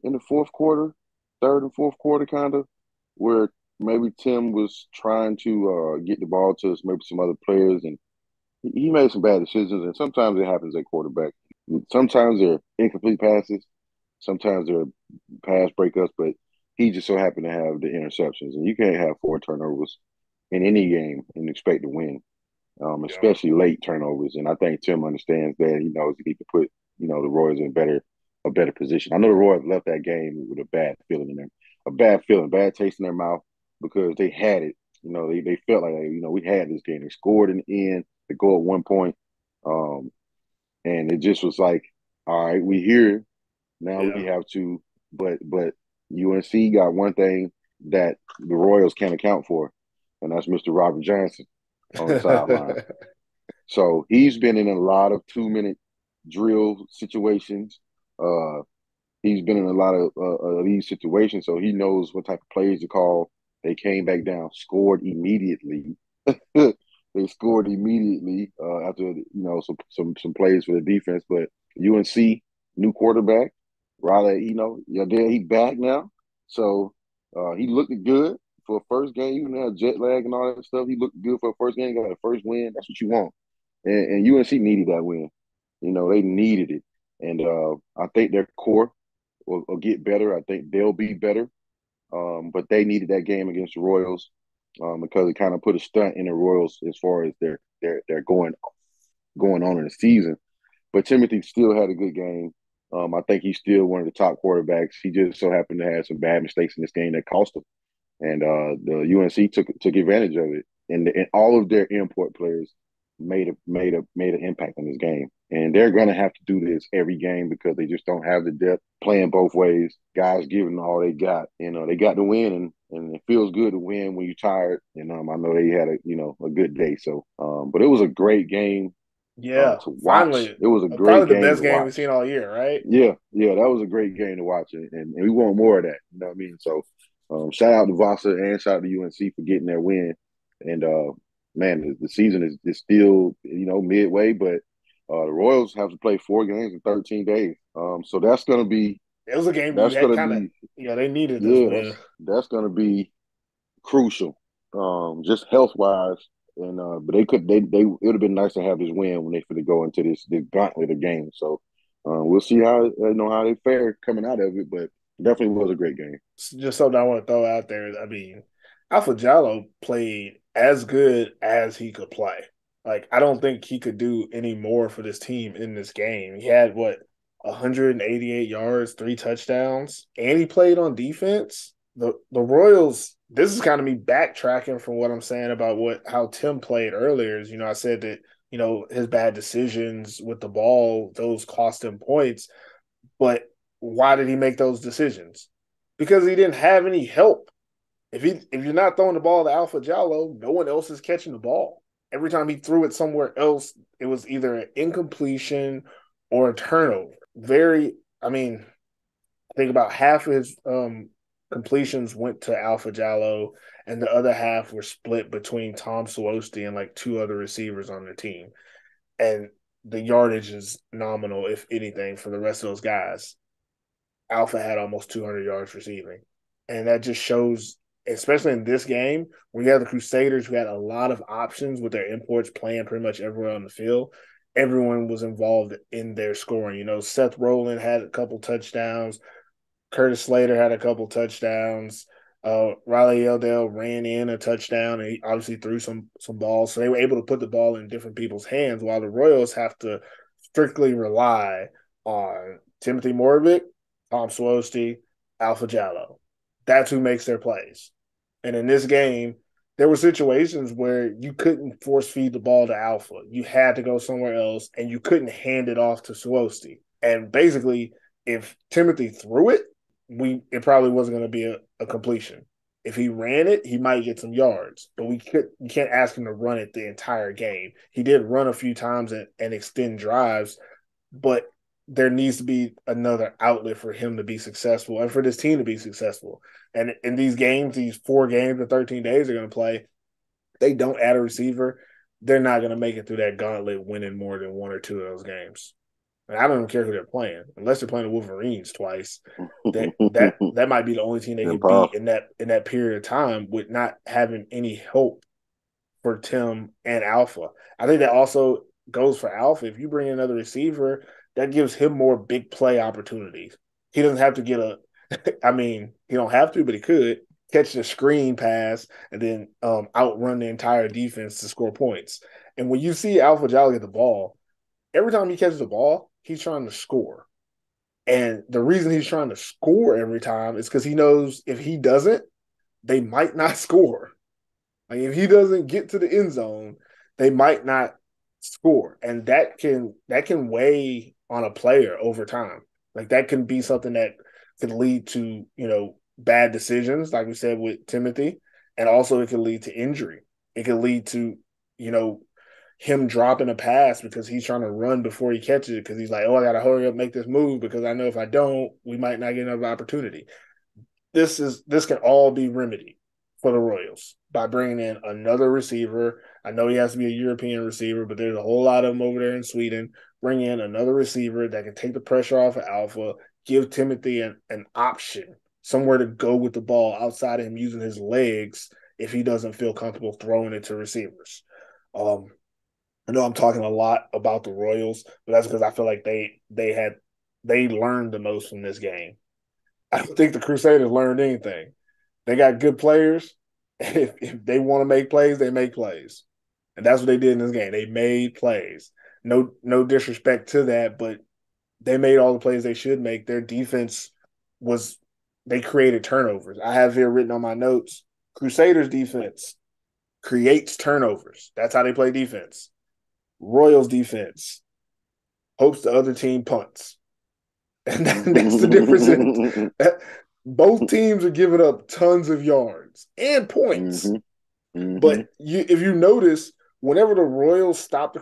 in the fourth quarter, third and fourth quarter, kind of, where maybe Tim was trying to get the ball to maybe some other players, and he made some bad decisions. And sometimes it happens at quarterback. Sometimes they're incomplete passes, sometimes they're pass breakups, but he just so happened to have the interceptions. And you can't have 4 turnovers in any game and expect to win, especially late turnovers. And I think Tim understands that. He knows he needs to put, the Royals in a better position. I know the Royals left that game with a bad feeling in them, bad taste in their mouth, because they had it. They felt like, we had this game. They scored in the end. They go at 1 point. And it just was like, all right, we here. Now we have to, but UNC got one thing that the Royals can't account for, and that's Mr. Robert Johnson on the sideline. So he's been in a lot of 2-minute drill situations. He's been in a lot of these situations, so he knows what type of plays to call. They came back down, scored immediately. They scored immediately after some plays for the defense. But UNC, new quarterback, Riley, he back now. So he looked good for a first game. Even had jet lag and all that stuff. He looked good for a first game. Got a first win. That's what you want. And UNC needed that win. They needed it. And I think their core will get better. I think they'll be better. But they needed that game against the Royals because it kind of put a stunt in the Royals as far as their going on in the season. But Timothy still had a good game. I think he's still one of the top quarterbacks. He just so happened to have some bad mistakes in this game that cost him. And the UNC took advantage of it. And all of their import players made an impact on this game. And they're going to have to do this every game because they just don't have the depth playing both ways. Guys giving all they got. They got to win, and it feels good to win when you're tired. And I know they had a good day. So, but it was a great game. Yeah, to watch. Finally, it was a great probably game. The best game watch. we've seen all year, right? Yeah, that was a great game to watch, and we want more of that. You know what I mean? So, shout out to Vasa and shout out to UNC for getting their win. And man, the season is still midway, but the Royals have to play 4 games in 13 days. So that's going to be. It was a game that's you had going to be. they needed this win. That's going to be crucial, just health wise. And but they it would have been nice to have this win when they could go into this gauntlet of games. So we'll see how how they fare coming out of it, but definitely was a great game. Just something I want to throw out there. I mean, Alpha Jallo played as good as he could play. Like, I don't think he could do any more for this team in this game. He had, 188 yards, 3 touchdowns, and he played on defense. The Royals, this is kind of me backtracking from what I'm saying about how Tim played earlier. Is, I said that, his bad decisions with the ball, those cost him points. But why did he make those decisions? Because he didn't have any help. If you're not throwing the ball to Alpha Jallo, no one else is catching the ball. Every time he threw it somewhere else, it was either an incompletion or a turnover. I think about half of his completions went to Alpha Jallo, and the other half were split between Tom Sawosty and like 2 other receivers on the team. And the yardage is nominal, if anything, for the rest of those guys. Alpha had almost 200 yards receiving. And that just shows, especially in this game, where you have the Crusaders who had a lot of options with their imports playing pretty much everywhere on the field. Everyone was involved in their scoring. Seth Rowland had a couple touchdowns. Curtis Slater had a couple touchdowns. Riley Eldell ran in a touchdown, and he obviously threw some balls. So they were able to put the ball in different people's hands, while the Royals have to strictly rely on Timothy Moravec, Tom Sawosty, Alpha Jallo. That's who makes their plays. And in this game, there were situations where you couldn't force feed the ball to Alpha. You had to go somewhere else, and you couldn't hand it off to Sawosty. And basically, if Timothy threw it, it probably wasn't going to be a completion. If he ran it, he might get some yards, but you can't ask him to run it the entire game. He did run a few times and extend drives, but there needs to be another outlet for him to be successful and for this team to be successful. And in these games, these 4 games in 13 days they're going to play, they don't add a receiver, they're not going to make it through that gauntlet winning more than 1 or 2 of those games. And I don't even care who they're playing, unless they're playing the Wolverines twice. That might be the only team they can beat in that period of time with not having any help for Tim and Alpha. I think that also goes for Alpha. If you bring in another receiver, that gives him more big play opportunities. He doesn't have to get he don't have to, but he could catch the screen pass and then outrun the entire defense to score points. And when you see Alpha Jallo get the ball, every time he catches the ball, he's trying to score. And the reason he's trying to score every time is because he knows if he doesn't, they might not score. Like, if he doesn't get to the end zone, they might not score. And that can weigh on a player over time. Like, that can be something that could lead to, bad decisions, like we said with Timothy. And also it could lead to injury. It could lead to, him dropping a pass because he's trying to run before he catches it because he's like, I got to hurry up, make this move because I know if I don't, we might not get another opportunity. This can all be remedied for the Royals by bringing in another receiver. I know he has to be a European receiver, but there's a whole lot of them over there in Sweden. Bring in another receiver that can take the pressure off of Alpha, give Timothy an option, somewhere to go with the ball outside of him using his legs if he doesn't feel comfortable throwing it to receivers. I know I'm talking a lot about the Royals, but that's because I feel like they learned the most from this game. I don't think the Crusaders learned anything. They got good players. If they want to make plays, they make plays. And that's what they did in this game. They made plays. No disrespect to that, but they made all the plays they should make. Their defense they created turnovers. I have here written on my notes, Crusaders defense creates turnovers. That's how they play defense. Royals defense hopes the other team punts. And that's the difference. Both teams are giving up tons of yards and points. Mm-hmm. Mm-hmm. But if you notice, whenever the Royals stop the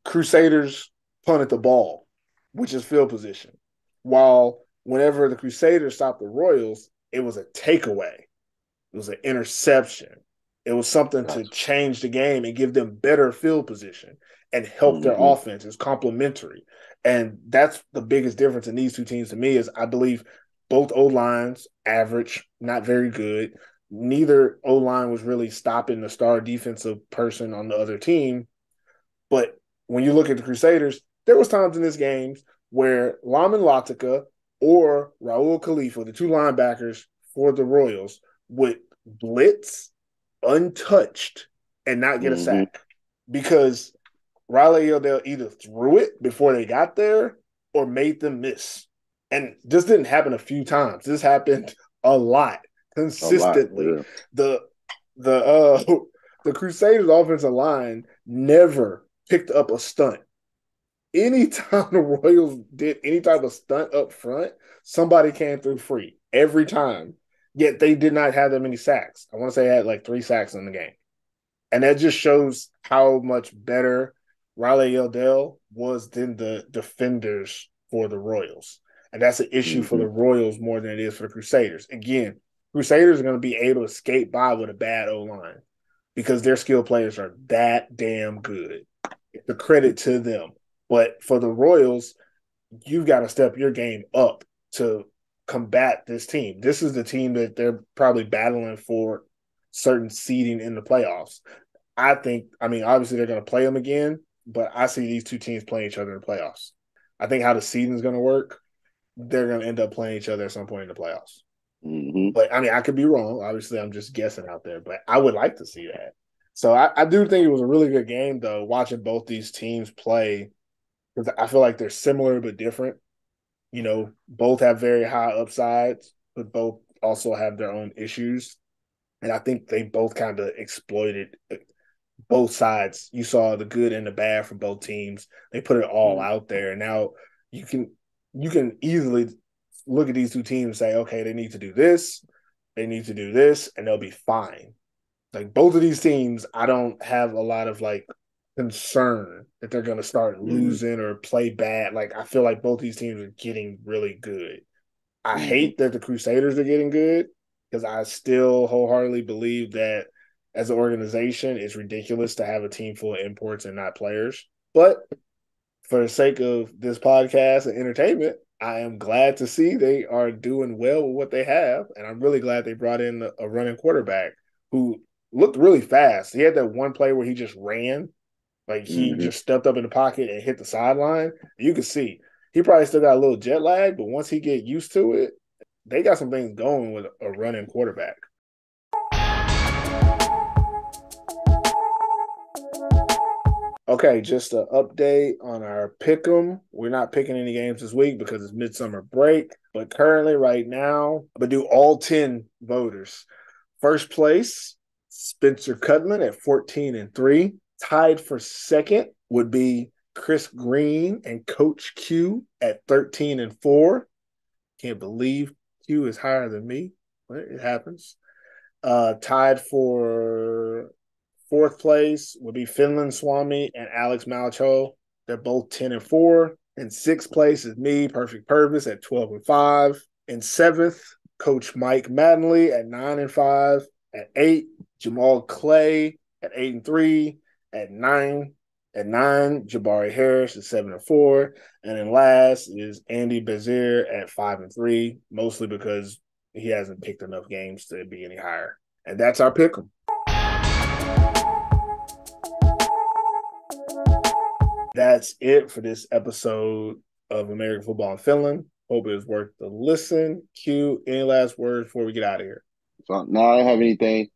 Crusaders punted the ball, which is field position. While whenever the Crusaders stopped the Royals, it was a takeaway. It was an interception. It was something to change the game and give them better field position and help their offense. It's complementary. And that's the biggest difference in these two teams to me is I believe both O-lines average, not very good. neither O-line was really stopping the star defensive person on the other team. But when you look at the Crusaders, there was times in this game where Lamin Latica or Raul Khalifa, the two linebackers for the Royals, would blitz untouched and not get a sack because Riley Odell either threw it before they got there or made them miss. And this didn't happen a few times. This happened a lot, consistently. A lot, yeah. The Crusaders offensive line never picked up a stunt. Anytime the Royals did any type of stunt up front, somebody came through free every time. Yet they did not have that many sacks. I want to say they had like 3 sacks in the game. And that just shows how much better Riley Odell was than the defenders for the Royals. And that's an issue for the Royals more than it is for the Crusaders. Again, Crusaders are going to be able to skate by with a bad O-line because their skilled players are that damn good. It's a credit to them. But for the Royals, you've got to step your game up to combat this team. This is the team that they're probably battling for certain seeding in the playoffs. Obviously they're going to play them again, but I see these two teams playing each other in the playoffs. I think how the seeding is going to work, they're going to end up playing each other at some point in the playoffs. But, I could be wrong. Obviously, I'm just guessing out there, but I would like to see that. So I do think it was a really good game, though, watching both these teams play, because I feel like they're similar but different. Both have very high upsides, but both also have their own issues. And I think they both kind of exploited both sides. You saw the good and the bad from both teams. They put it all out there. And now you can easily look at these two teams and say, okay, they need to do this, and they'll be fine. Like both of these teams, I don't have a lot of concern that they're going to start losing or play bad. Like I feel like both these teams are getting really good. I hate that the Crusaders are getting good because I still wholeheartedly believe that as an organization, it's ridiculous to have a team full of imports and not players. But for the sake of this podcast and entertainment, I am glad to see they are doing well with what they have. And I'm really glad they brought in a running quarterback who looked really fast. He had that one play where he just ran. Like he just stepped up in the pocket and hit the sideline. You could see he probably still got a little jet lag, but once he get used to it, they got some things going with a running quarterback. Okay, just an update on our pick'em. We're not picking any games this week because it's midsummer break, but currently right now, I'm going to do all 10 voters. First place, Spencer Cudlin at 14-3. Tied for second would be Chris Green and Coach Q at 13-4. Can't believe Q is higher than me, but it happens. Tied for fourth place would be Finland Swami and Alex Malcho. They're both 10-4. In sixth place is me, Perfect Pervis, at 12-5. In seventh, Coach Mike Mattingly at 9-5. At 8, Jamal Clay at 8-3. At 9, Jabari Harris at 7-4. And then last is Andy Bazir at 5-3, mostly because he hasn't picked enough games to be any higher. And that's our pick'em. That's it for this episode of American Football in Finland. Hope it was worth the listen. Q, any last words before we get out of here? So, no, I don't have anything.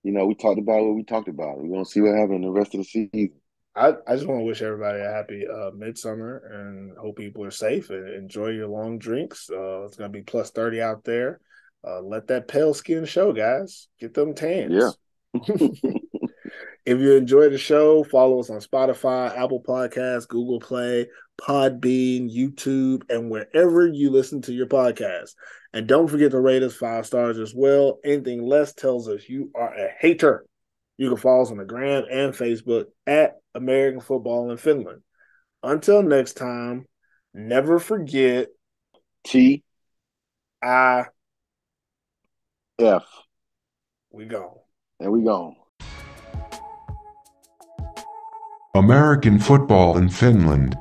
We talked about what we talked about. We're going to see what happens the rest of the season. I just want to wish everybody a happy midsummer and hope people are safe and enjoy your long drinks. It's going to be plus 30 out there. Let that pale skin show, guys. Get them tans. Yeah. If you enjoy the show, follow us on Spotify, Apple Podcasts, Google Play, Podbean, YouTube, and wherever you listen to your podcast. And don't forget to rate us 5 stars as well. Anything less tells us you are a hater. You can follow us on the gram and Facebook at American Football in Finland. Until next time, never forget TIF. We gone. There we go. American football in Finland.